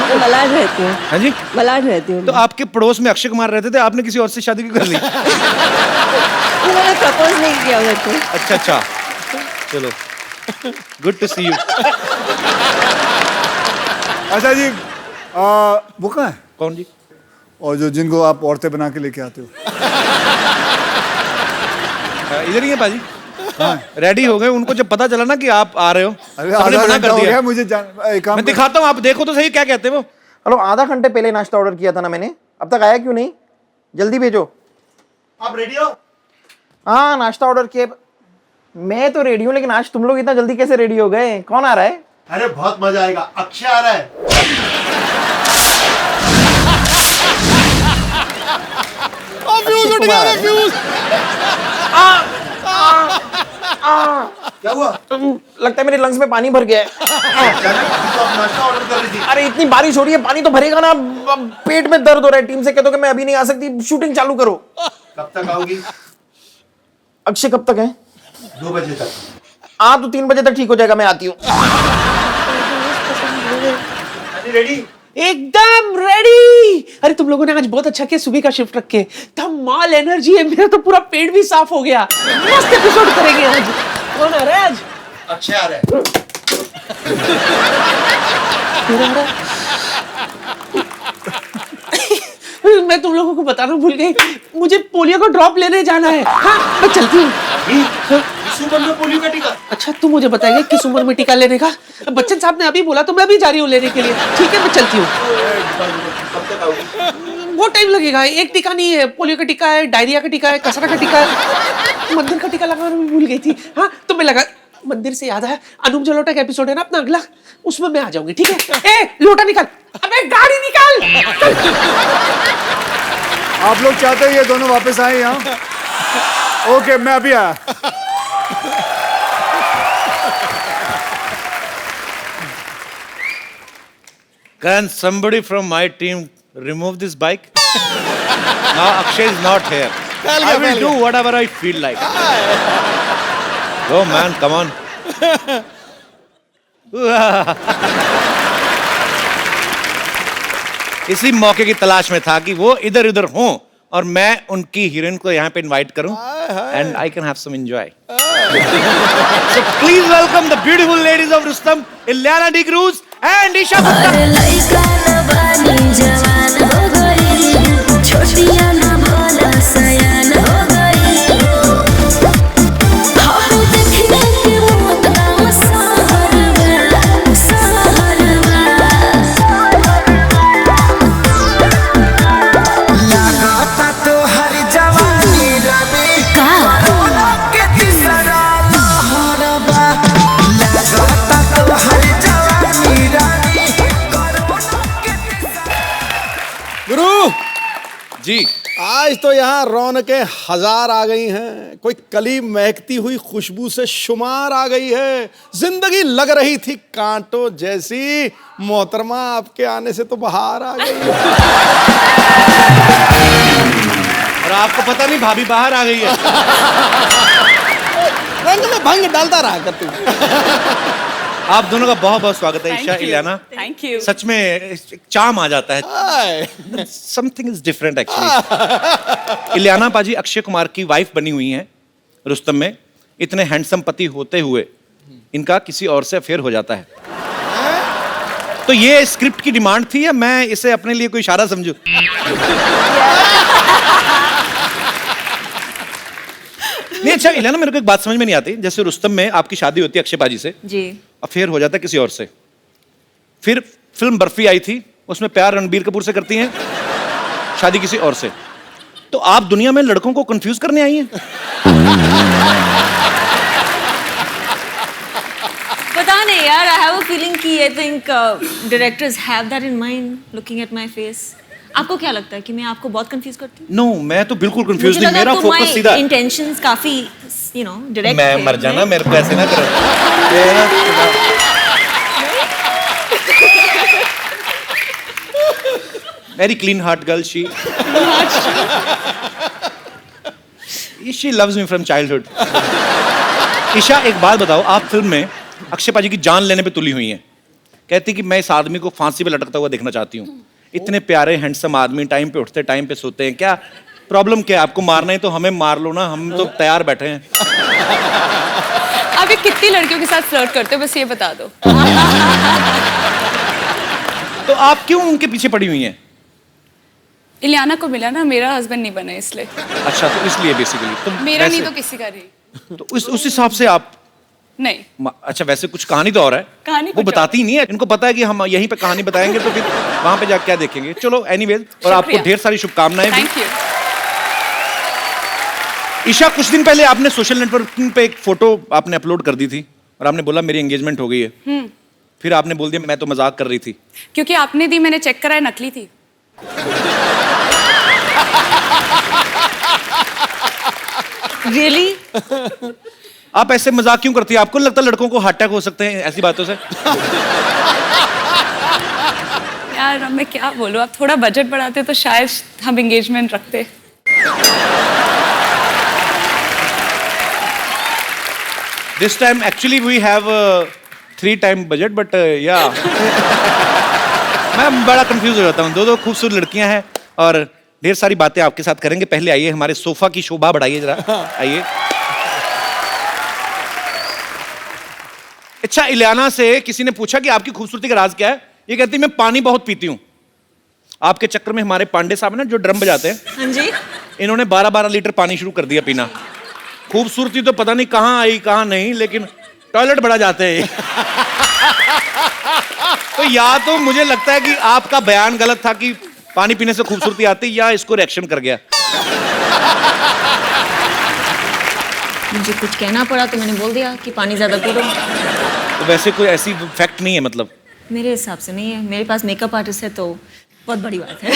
मैं मलाड रहती हूँ। हाँ जी, मलाड रहती हूँ। तो आपके पड़ोस में अक्षय कुमार रहते थे, आपने किसी और से शादी क्यों कर ली? उन्होंने प्रपोज नहीं किया मेरे को। अच्छा अच्छा, चलो, गुड टू सी यू। अच्छा जी, वो कहाँ है? कौन जी? और जो जिनको आप औरतें बना के लेके आते हो? इधर ही है पाजी। हाँ। रेडी हो गए, उनको जब पता चला ना कि आप आ रहे हो, अरे सबने आधा मना घंटा कर हो दिया। गया मुझे एक काम मैं कर- दिखाता हूँ, आप देखो तो सही क्या कहते हैं वो। हेलो, आधा घंटे पहले नाश्ता ऑर्डर किया था ना मैंने, अब तक आया क्यों नहीं? जल्दी भेजो। आप रेडी हो? हाँ, नाश्ता ऑर्डर किया। मैं तो रेडी हूँ, लेकिन आज तुम लोग इतना जल्दी कैसे रेडी हो गए? कौन आ रहा है? अरे बहुत मजा आएगा, अक्षय आ रहा है। फ्यूज उठ गया, फ्यूज। क्या हुआ? लगता है मेरे लंग्स में पानी भर गया है। तो आप नाश्ता ऑर्डर कर रही थी। अरे इतनी बारिश हो रही है, पानी तो भरेगा ना। अब पेट में दर्द हो रहा है। टीम से कह दो कि मैं अभी नहीं आ सकती, शूटिंग चालू करो। कब तक आओगी? अक्षय कब तक है? 2 बजे तक। हाँ तो 3 बजे तक ठीक हो जाएगा, मैं आती हूँ। रेडी? एकदम रेडी। अरे तुम लोगों ने आज बहुत अच्छा किया, सुबह का शिफ्ट रख के। धमाल एनर्जी है, मेरा तो पूरा पेट भी साफ हो गया। मस्त एपिसोड करेंगे आज। कौन आ रहा है आज? अक्षय आ रहा है। मैं तुम लोगों को बताना भूल गई, मुझे पोलियो का ड्रॉप लेने जाना है। हाँ मैं चलती हूँ। इस उम्र में पोलियो का टीका? अच्छा तू मुझे बताएगा किस उम्र में टीका लेने का? बच्चन साहब ने अभी बोला तो मैं अभी जा रही हूँ लेने के लिए। ठीक है मैं चलती हूँ। कब तक आओगी? बहुत टाइम लगेगा, एक टीका नहीं है, पोलियो का टीका है, डायरिया का टीका है, कसरा का टीका है, मंदिर का टीका लगाना मैं भूल गई थी। हाँ तो मैं लगा, मंदिर से याद है, अनूप जलोटा का एपिसोड है ना अपना अगला, उसमें मैं आ जाऊंगी। ठीक है? ए लोटा निकाल, अबे गाड़ी निकाल। आप लोग चाहते हो ये दोनों वापस आए यहाँ? ओके मैं अभी आया। Can somebody from my team remove this bike? Now Akshay is not here. I will do whatever I feel like. Go man, come on. इसी मौके की तलाश में था कि वो इधर उधर हों और मैं उनकी हीरोइन को यहाँ पे इनवाइट करूं and I can have some enjoy. So please welcome the beautiful ladies of Rustom, Ilyana D'Cruz and Isha Gupta. गुरु जी आज तो यहाँ रौनकें हजार आ गई हैं, कोई कली महकती हुई खुशबू से शुमार आ गई है। जिंदगी लग रही थी कांटों जैसी, मोहतरमा आपके आने से तो बाहर आ गई है। और आपको पता नहीं भाभी बाहर आ गई है। रंग में भंग डालता रहा कर तू। आप दोनों का बहुत बहुत स्वागत है ईशा, इलियाना। Thank you. सच में एक चार्म आ जाता है। Something is different actually. Ileana पाजी अक्षय कुमार की वाइफ बनी हुई हैं रुस्तम में। इतने हैंडसम पति होते हुए इनका किसी और से अफेयर हो जाता है। तो ये स्क्रिप्ट की डिमांड थी या मैं इसे अपने लिए कोई इशारा समझूं? नहीं अच्छा इलियाना, मेरे को एक बात समझ में नहीं आती। जैसे रुस्तम में आपकी शादी होती है अक्षय पाजी से, जी। अफेयर हो जाता है किसी और से। फिर फिल्म बर्फी आई थी, उसमें प्यार रणबीर कपूर से करती हैं, शादी किसी और से। तो आप दुनिया में लड़कों को कंफ्यूज करने आई हैं? पता नहीं यार, आई हैव अ फीलिंग कि I think directors have that in mind looking at my face. आपको क्या लगता है कि मैं आपको बहुत कंफ्यूज करती हूँ? नो, मैं तो बिल्कुल कंफ्यूज नहीं, मेरा फोकस सीधा। इंटेंशंस काफी यू नो डायरेक्ट। मैं मर जाना, मेरे को ऐसे ना करो। Very clean heart girl she she loves me from childhood. Isha एक बात बताओ, आप फिल्म में अक्षय पाजी की जान लेने पे तुली हुई हैं। कहती कि मैं इस आदमी को फांसी पे लटकता हुआ देखना चाहती हूँ। इतने प्यारे हैंडसम आदमी, टाइम पे उठते टाइम पे सोते हैं, क्या प्रॉब्लम क्या है? आपको मारना है तो हमें मार लो ना, हम तो तैयार बैठे हैं। आप ये कितनी लड़कियों के साथ फ्लर्ट करते हो, बस ये बता दो। तो आप क्यों उनके पीछे पड़ी हुई हैं? इलियाना को मिला ना, मेरा हस्बैंड नहीं बना इसलिए। अच्छा, तो इसलिए बेसिकली तो मेरा नहीं तो किसी का नहीं। तो उस हिसाब से आप नहीं। अच्छा, वैसे कुछ कहानी तो और है, कहानी वो बताती ही नहीं है। इनको पता है कि हम यहीं पे कहानी बताएंगे तो फिर वहां पे जाके क्या देखेंगे। चलो एनीवेज, और आपको ढेर सारी शुभकामनाएं। Thank you. ईशा, कुछ दिन पहले आपने सोशल नेटवर्किंग पे एक फोटो आपने अपलोड कर दी थी और आपने बोला मेरी एंगेजमेंट हो गई है। फिर आपने बोल दिया मैं तो मजाक कर रही थी। क्योंकि आपने दी, मैंने चेक कराया, नकली थी। रियली? आप ऐसे मजाक क्यों करती है? आपको लगता है लड़कों को हार्ट अटैक हो सकते हैं ऐसी बातों से? यार अब मैं क्या बोलूं, आप थोड़ा बजट बढ़ाते तो शायद हम एंगेजमेंट रखते। This time actually we have 3 time budget, but या मैं बड़ा कंफ्यूज हो जाता हूँ। दो खूबसूरत लड़कियां हैं और ढेर सारी बातें आपके साथ करेंगे। पहले आइए, हमारे सोफा की शोभा बढ़ाइए जरा, आइए। अच्छा, इलियाना से किसी ने पूछा कि आपकी खूबसूरती का राज क्या है? ये कहती मैं पानी बहुत पीती हूँ। आपके चक्कर में हमारे पांडे साहब ना, जो ड्रम बजाते हैं, हाँ जी, इन्होंने 12-12 लीटर पानी शुरू कर दिया पीना। खूबसूरती तो पता नहीं कहाँ आई कहाँ नहीं, लेकिन टॉयलेट बड़ा जाते हैं। तो या तो मुझे लगता है कि आपका बयान गलत था कि पानी पीने से खूबसूरती आती, या इसको रिएक्शन कर गया। मुझे कुछ कहना पड़ा तो मैंने बोल दिया कि पानी ज्यादा पी लो। तो वैसे कोई ऐसी फैक्ट नहीं है मतलब? मेरे हिसाब से नहीं है, मेरे पास मेकअप आर्टिस्ट है तो बहुत बड़ी बात है।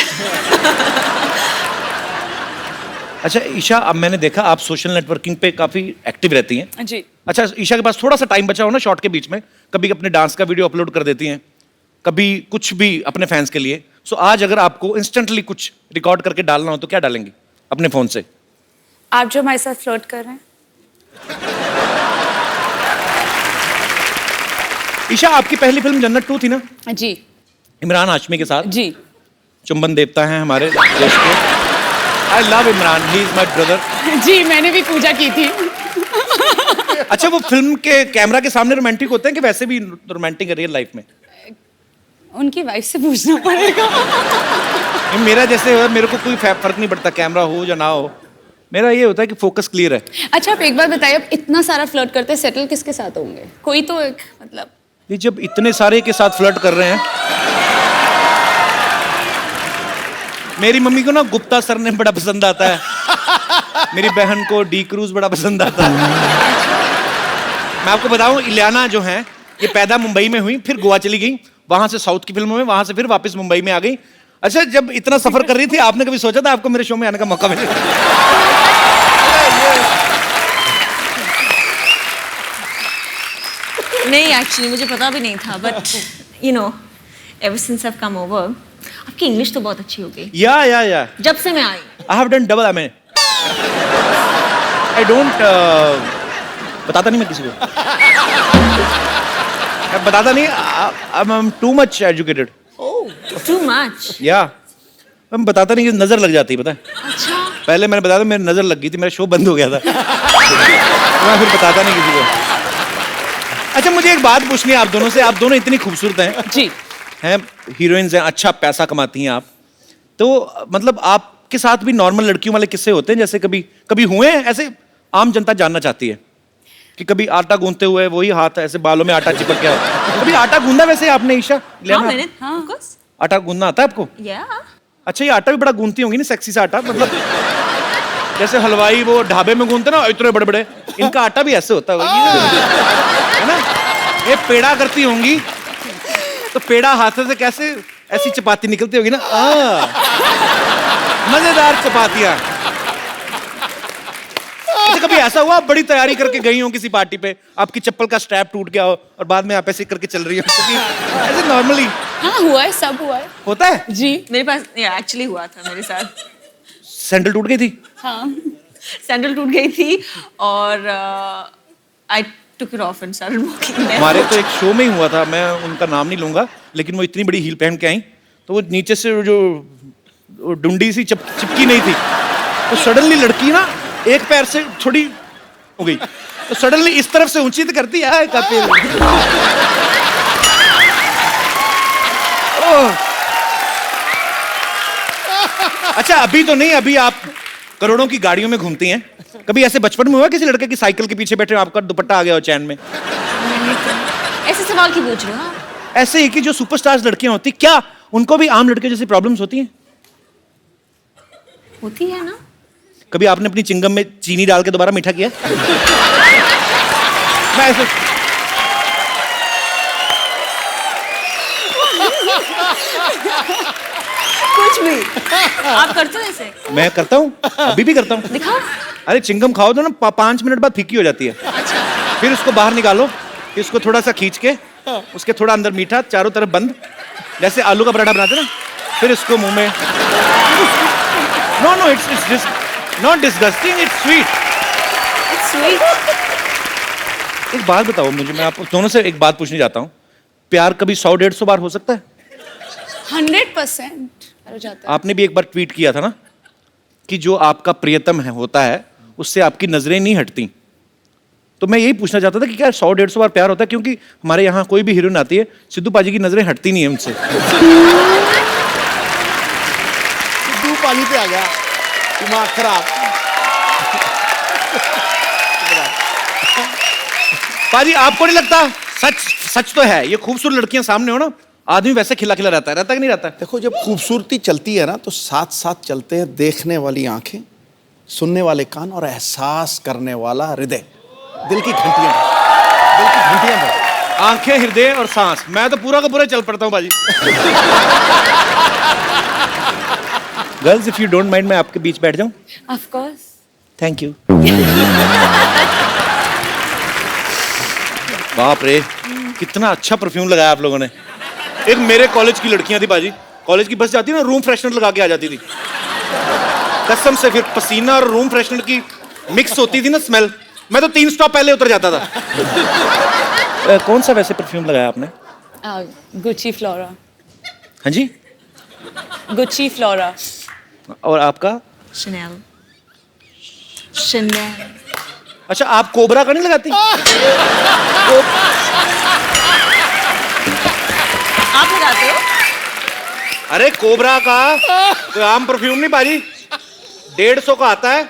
अच्छा ईशा, अब मैंने देखा आप सोशल नेटवर्किंग पे काफी एक्टिव रहती हैं। जी। अच्छा, ईशा के पास थोड़ा सा टाइम बचा हो ना शॉर्ट के बीच में, कभी अपने डांस का वीडियो अपलोड कर देती हैं, कभी कुछ भी अपने फैंस के लिए। सो आज अगर आपको इंस्टेंटली कुछ रिकॉर्ड करके डालना हो तो क्या डालेंगी अपने फोन से? आप जो हमारे साथ फ्लर्ट कर रहे हैं। ईशा, आपकी पहली फिल्म जन्नत 2 थी ना? जी। इमरान हाशमी के साथ। जी। चुंबन देवता हैं हमारे देश के। I love Imran, he is my brother. जी, मैंने भी पूजा की थी। अच्छा, वो फिल्म के कैमरा के सामने रोमांटिक होते हैं कि वैसे भी रोमांटिक है रियल लाइफ में? उनकी वाइफ से पूछना पड़ेगा। मेरा जैसे, मेरे को कोई फर्क नहीं पड़ता कैमरा हो या ना हो, मेरा ये होता है कि फोकस क्लियर है। अच्छा, आप एक बार बताइए, आप इतना सारा फ्लर्ट करते हैं, सेटल किसके साथ होंगे? कोई तो एक, मतलब ये जब इतने सारे के साथ फ्लर्ट कर रहे हैं। मेरी मम्मी को ना गुप्ता सर ने बड़ा पसंद आता है, मेरी बहन को डी क्रूज बड़ा पसंद आता है। मैं आपको बताऊं, इलियाना जो है ये पैदा मुंबई में हुई, फिर गोवा चली गई, वहां से साउथ की फिल्मों में, वहां से फिर वापस मुंबई में आ गई। अच्छा, जब इतना सफर कर रही थी, आपने कभी सोचा था आपको मेरे शो में आने का मौका मिलेगा? नहीं, एक्चुअली मुझे पता भी नहीं था, but you know, ever since I have come over, आपकी इंग्लिश तो बहुत अच्छी हो गई। या जब से मैं आई। I have done double, I don't बताता नहीं मैं किसी को। मैं बताता नहीं, I am too much educated. Too much? या मैं बताता नहीं कि नजर लग जाती है, पता है? अच्छा। पहले मैंने बताया था, मेरी नजर लग गई थी, मेरा शो बंद हो गया था। मैं फिर बताता नहीं किसी को। अच्छा, मुझे एक बात पूछनी है आप दोनों से। आप दोनों इतनी खूबसूरत हैं। जी। हैं, हीरोइंस हैं, अच्छा पैसा कमाती हैं आप, तो मतलब आपके साथ भी नॉर्मल लड़कियों वाले किस्से होते हैं? जैसे कभी हुए हैं ऐसे? आम जनता जानना चाहती है कि कभी आटा गूंथते हुए वही हाथ ऐसे बालों में आटा चिपक गया, कभी आटा गूंदा वैसे आपने? ईशा, हाँ, मैंने, हाँ, of course। आटा गूंदना आता है आपको? या। अच्छा, ये आटा भी बड़ा गूंथती होंगी ना, सेक्सी सा आटा, मतलब जैसे हलवाई वो ढाबे में गूंथते ना इतने बड़े बड़े, इनका आटा भी ऐसे होता है ना? ये पेड़ा करती होंगी, तो पेड़ा हाथ से कैसे ऐसी चपाती निकलती होगी ना, मजेदार चपातियां। अच्छा, कभी ऐसा हुआ आप बड़ी तैयारी करके गई हो किसी पार्टी पे, आपकी चप्पल का स्ट्रैप टूट गया हो और बाद में आप ऐसे करके चल रही हो? ऐसे नॉर्मली हाँ, हुआ है, सब हुआ है। होता है जी। मेरे पास एक्चुअली हुआ था मेरे साथ। सैंडल टूट गई थी? हाँ, सैंडल टूट गई थी और आई took it off and started walking there. हमारे तो एक शो में ही हुआ था, मैं उनका नाम नहीं लूंगा, लेकिन वो इतनी बड़ी हील पहन के आई तो वो नीचे से जो वो डुंडी सी चिपकी नहीं थी, तो सडनली लड़की ना एक पैर से थोड़ी हो गई, तो सडनली इस तरफ से ऊंची तो करती है कपिल। अच्छा अभी तो नहीं, अभी आप करोड़ों की गाड़ियों में घूमती हैं, कभी ऐसे बचपन में हुआ किसी लड़के की साइकिल के पीछे बैठे आपका दुपट्टा आ गया हो चैन में? ऐसे सवाल क्यों पूछ रहे हो आप? ऐसे ही कि जो सुपरस्टार्स लड़कियां होती, क्या उनको भी आम लड़के जैसी प्रॉब्लम्स होती हैं? होती है ना। कभी आपने अपनी चिंगम में चीनी डाल के दोबारा मीठा किया? मैं ऐसे कुछ भी आप करते हो ऐसे? मैं करता हूँ, अभी भी करता हूँ। दिखाओ। अरे चिंगम खाओ तो ना 5 मिनट बाद फीकी हो जाती है। फिर उसको बाहर निकालो, फिर उसको थोड़ा सा खींच के, उसके थोड़ा अंदर मीठा, चारों तरफ बंद, जैसे आलू का पराठा बनाते ना, फिर इसको मुंह में। No it's not disgusting, it's sweet. एक बात बताओ मुझे, मैं आप दोनों से एक बात पूछने जाता हूँ, प्यार कभी 100-150 बार हो सकता है? 100% हो जाता है। आपने भी एक बार ट्वीट किया था ना कि जो आपका प्रियतम है होता है उससे आपकी नजरें नहीं हटती, तो मैं यही पूछना चाहता था कि क्या 100-150 बार प्यार होता है? क्योंकि हमारे यहाँ कोई भी हीरोइन आती है, सिद्धू पाजी की नजरें हटती नहीं है उनसे। सिद्धू पानी पे आ गया, दिमाग खराब। पाजी आपको नहीं लगता, सच तो है, ये खूबसूरत लड़कियां सामने हो ना, आदमी वैसे खिला खिला रहता है कि नहीं रहता है? देखो जब खूबसूरती चलती है ना तो साथ साथ चलते हैं देखने वाली आंखें, सुनने वाले कान और एहसास करने वाला हृदय। दिल की घंटियां आंखें, हृदय और सांस, मैं तो पूरा का पूरा चल पड़ता हूँ बाजी। Girls if you don't mind, मैं आपके बीच बैठ जाऊं? Of course. Thank you. बाप रे, कितना अच्छा परफ्यूम लगाया आप लोगों ने। एक मेरे कॉलेज की लड़कियां थी बाजी, कॉलेज की बस जाती ना, रूम फ्रेशनर लगा के आ जाती थी कसम से, फिर पसीना और रूम फ्रेशनर की मिक्स होती थी ना स्मेल, मैं तो 3 स्टॉप पहले उतर जाता था। कौन सा वैसे परफ्यूम लगाया आपने? Gucci Flora. हाँ जी। Gucci Flora. और आपका? Chanel. Chanel. अच्छा आप कोबरा का नहीं लगाती? आप लगाते हो? अरे कोबरा का तो आम परफ्यूम नहीं बाजी, 150 का आता है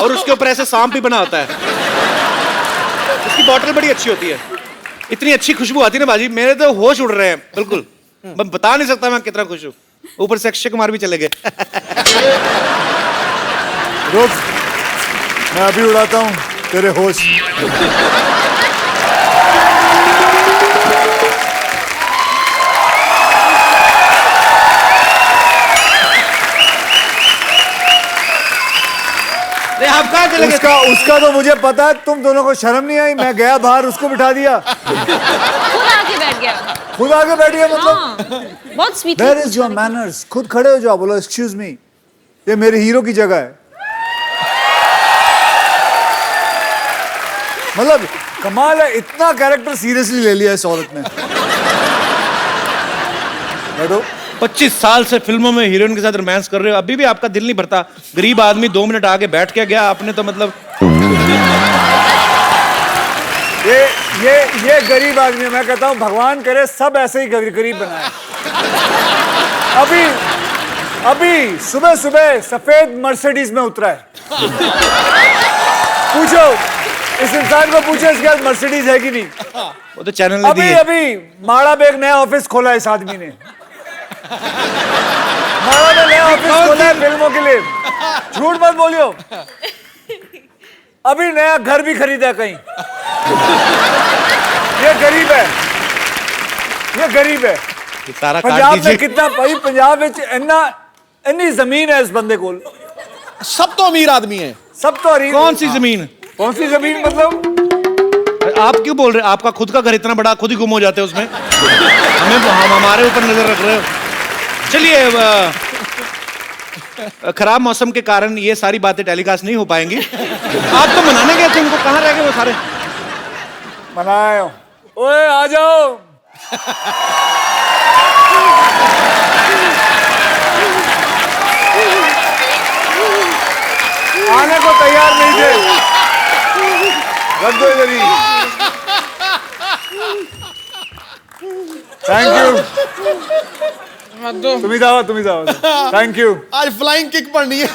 और उसके ऊपर ऐसे सांप भी बना होता है। उसकी बॉटल बड़ी अच्छी होती है, इतनी अच्छी खुशबू आती है ना बाजी, मेरे तो होश उड़ रहे हैं बिल्कुल। मैं बता नहीं सकता मैं कितना खुश हूँ। ऊपर से अक्षय कुमार भी चले गए। रुक, मैं अभी उड़ाता हूँ तेरे होश। आप कहाँ चले गए? उसका तो मुझे पता है, तुम दोनों को शर्म नहीं आई? मैं गया बाहर, उसको बिठा दिया, खुद आके बैठ गया। खुद आगे बैठ गया। मतलब हाँ, बहुत sweet. Where is your manners? खुद खड़े हो जाओ, बोलो एक्सक्यूज मी, ये मेरे हीरो की जगह है। मतलब कमाल है, इतना कैरेक्टर सीरियसली ले लिया इस औरत ने। बैठो। 25 साल से फिल्मों में हीरोइन के साथ रोमांस कर रहे हो, अभी भी आपका दिल नहीं भरता? गरीब आदमी 2 मिनट आगे बैठ के गया, आपने तो मतलब। ये गरीब आदमी, मैं कहता हूँ भगवान करे सब ऐसे ही गरीब बनाए। अभी सुबह सुबह सफेद मर्सिडीज में उतरा है। पूछो इस इंसान को, पूछो इसके पास मर्सिडीज है कि नहीं। वो तो चैनल ने दी है। अभी माड़ा में एक नया ऑफिस खोला है इस आदमी ने। माड़ा में नया ऑफिस खोला है फिल्मों के लिए, झूठ मत बोलियो। अभी नया घर भी खरीदा कहीं। ये गरीब है, ये गरीब है। सारा पंजाब में कितना भाई, पंजाब में इतनी जमीन है इस बंदे को। सब तो अमीर आदमी है। सब तो अमीर। कौन सी जमीन? कौन सी जमीन मतलब? आप क्यों बोल रहे हैं? आपका खुद का घर इतना बड़ा, खुद ही गुम हो जाते हैं उसमें। हम हमारे ऊपर नजर रख रहे हो। चलिए, खराब मौसम के कारण ये सारी बातें टेलीकास्ट नहीं हो पाएंगी। आप तो मनाने गए थे उनको, कहाँ रह गए वो सारे? मनाए हो। ओए आ जाओ। आने को तैयार नहीं थे। रख दो इधर ही। Thank you. तुम्ही जाओ। Thank you. आज फ्लाइंग किक पड़नी है।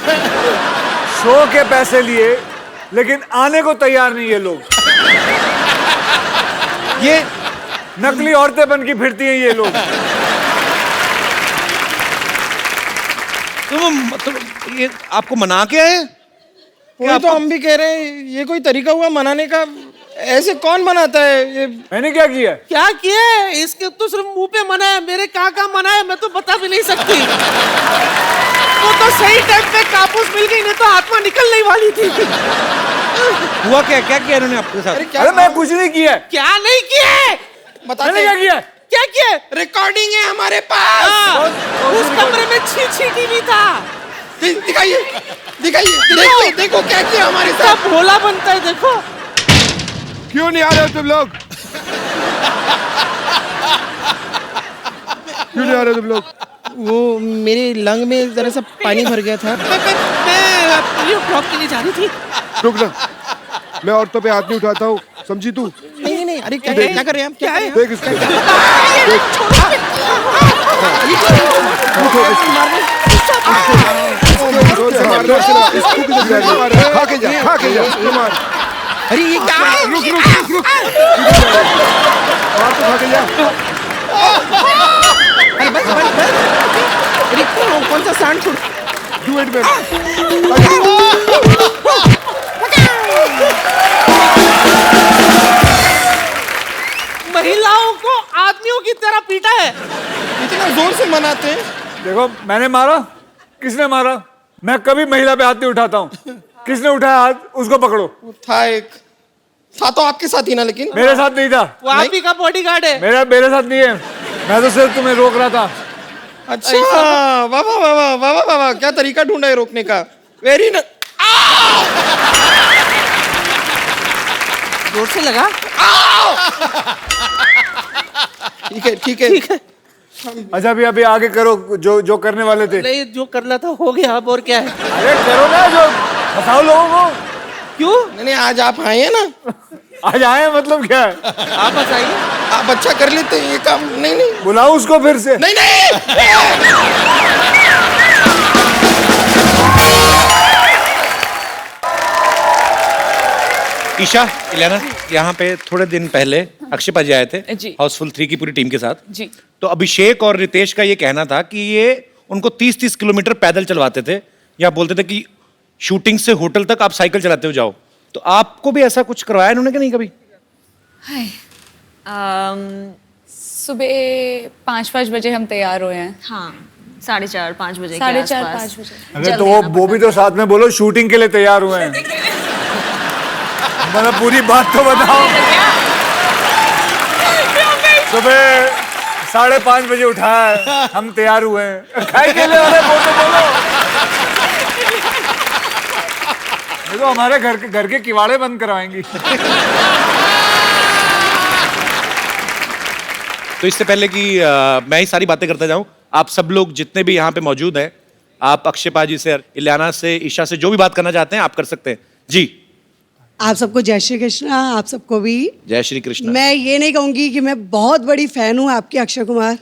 शो के पैसे लिए लेकिन आने को तैयार नहीं ये लोग। ये नकली औरतें बन के फिरती हैं ये लोग। तुम ये आपको मना के आए? वही तो हम भी कह रहे हैं, ये कोई तरीका हुआ मनाने का? ऐसे कौन मनाता है ये? मैंने क्या किया? क्या किया है? इसके तो सिर्फ मुंह पे मना है, मेरे कहाँ मना है मैं तो बता भी नहीं सकती। वो तो सही टाइम पे कापूस मिल गई, नहीं तो आत्मा निकल नहीं वाली थी। हुआ क्या किया इन्होंने आपके साथ? अरे मैं कुछ नहीं किया। क्या नहीं किया है? मैंने क्या किया? क्या किया? रिकॉर्डिंग है हमारे पास। उस कमरे में छी टीवी था। दिखाइए देखो क्या किया हमारे साथ। सब भोला बनता है देखो। क्यों नहीं आ रहे हो तुम लोग? क्यों नहीं आ रहे हो तुम लोग? वो मेरे लंग में जरा सा पानी भर गया था। मैं ब्लॉक के लिए जा रही थी। रुक जा, मैं औरतों पे हाथ नहीं उठाता हूँ, समझी तू? नहीं अरे क्या कर रहे हैं आप? क्या है? देख इसको। खा के जा इसको मार। अरे ये क्या है? रुक मार तो खा के जा। अरे बस अरे कौन सा सांड छोड़? Do it man. महिलाओं को आदमियों की तरह पीटा है। इतना जोर से मनाते हैं। देखो मैंने मारा? किसने मारा? मैं कभी महिला पे हाथ नहीं उठाता हूँ। किसने उठाया हाथ उसको पकड़ो। था तो आपके साथ ही ना, लेकिन मेरे साथ नहीं था। वो आप ही का बॉडीगार्ड है। मेरे साथ नहीं है। मैं तो सिर्फ तुम्हें रोक रहा था। अच्छा वाह क्या तरीका ढूंढा है रोकने का। वेरी न जोर से लगा। ठीक है। अच्छा अभी आगे करो जो करने वाले थे। नहीं जो करना था हो गया, अब और क्या है? अरे करो ना, जो फंसाओ लोगों को। क्यों? नहीं आज आप आए हैं ना। आज आए मतलब क्या है? आप बताइए। आप अच्छा कर लेते हैं ये काम। नहीं बुलाओ उसको फिर से। नहीं ईशा, इलियाना, यहाँ पे थोड़े दिन पहले अक्षय पाजी आए थे जी। हाउसफुल 3 की पूरी टीम के साथ जी। तो अभिषेक और रितेश का ये कहना था कि ये उनको 30-30 किलोमीटर पैदल चलवाते थे, या बोलते थे कि शूटिंग से होटल तक आप साइकिल चलाते हुए जाओ। तो आपको भी ऐसा कुछ करवाया इन्होंने कि नहीं कभी? सुबह 5 बजे हम तैयार हुए हैं। हाँ 4:30-5 बजे के 4:30-5 आसपास। बजे। अरे तो वो भी तो साथ में बोलो शूटिंग के लिए तैयार हुए हैं। मतलब पूरी बात तो बताओ। सुबह 5:30 बजे उठाया है, हम तैयार हुए हैं। खाई के लिए बोलो। देखो हमारे घर के किवाड़े बंद करवाएंगी। तो इससे पहले कि मैं ही सारी बातें करता जाऊं, आप सब लोग जितने भी यहाँ पे मौजूद हैं, आप अक्षय पाजी से, इलियाना से, ईशा से जो भी बात करना चाहते हैं आप कर सकते हैं जी। आप सबको जय श्री कृष्ण। आप सबको भी जय श्री कृष्ण। मैं ये नहीं कहूँगी कि मैं बहुत बड़ी फ़ैन हूँ आपके अक्षय कुमार।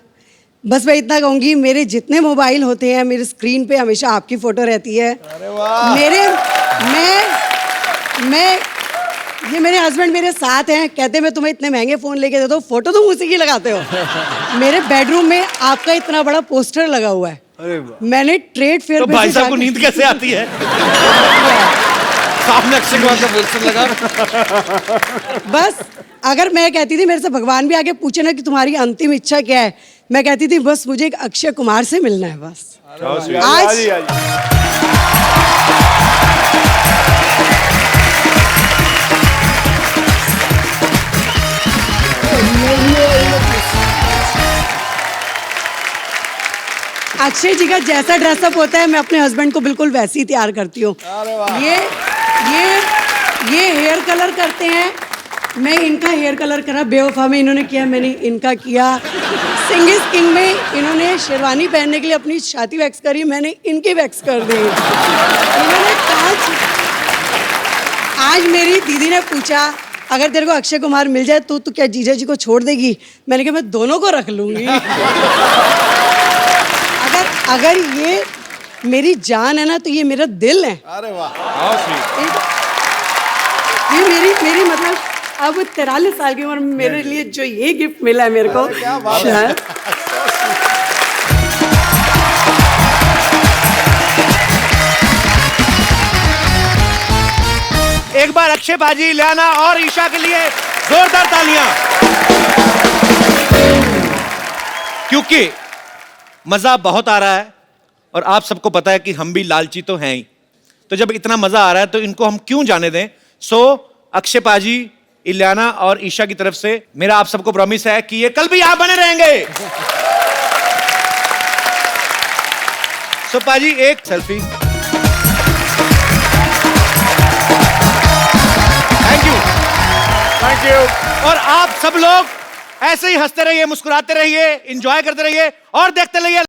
बस मैं इतना कहूँगी, मेरे जितने मोबाइल होते हैं मेरे स्क्रीन पे हमेशा आपकी फ़ोटो रहती है। अरे वाह। ये मेरे हस्बैंड मेरे साथ हैं, कहते मैं तुम्हें इतने महंगे फ़ोन लेके देता हूँ, फ़ोटो तुम उसी की लगाते हो। मेरे बेडरूम में आपका इतना बड़ा पोस्टर लगा हुआ है। अरे वाह। मैंने ट्रेड फेयर तो भाई साहब को नींद कैसे आती है? सामने अक्षय कुमार का पोस्टर लगा। बस अगर मैं कहती थी, मेरे से भगवान भी आके पूछे ना कि तुम्हारी अंतिम इच्छा क्या है, मैं कहती थी बस मुझे एक अक्षय कुमार से मिलना है बस। आज अक्षय जी का जैसा ड्रेसअप होता है मैं अपने हस्बैंड को बिल्कुल वैसे ही तैयार करती हूँ। ये हेयर कलर करते हैं, मैं इनका हेयर कलर करा, बेवफा में इन्होंने किया, मैंने इनका किया। सिंग इज किंग में इन्होंने शेरवानी पहनने के लिए अपनी छाती वैक्स करी, मैंने इनकी वैक्स कर दी। इन्होंने आज मेरी दीदी ने पूछा अगर तेरे को अक्षय कुमार मिल जाए तो क्या जीजा जी को छोड़ देगी? मैंने कहा मैं दोनों को रख लूंगी। अगर ये मेरी जान है ना तो ये मेरा दिल है। अरे वाह, ये मेरी मतलब अब 43 साल की उम्र में मेरे लिए जो ये गिफ्ट मिला है मेरे को, क्या बात है। एक बार अक्षय बाजी, इलियाना और ईशा के लिए जोरदार तालियां, क्योंकि मजा बहुत आ रहा है और आप सबको पता है कि हम भी लालची तो हैं ही। तो जब इतना मजा आ रहा है तो इनको हम क्यों जाने दें। सो अक्षय पाजी, इलियाना और ईशा की तरफ से मेरा आप सबको प्रॉमिस है कि ये कल भी यहां बने रहेंगे। सो पाजी एक सेल्फी। Thank you. और आप सब लोग ऐसे ही हंसते रहिए, मुस्कुराते रहिए, एंजॉय करते रहिए और देखते रहिए।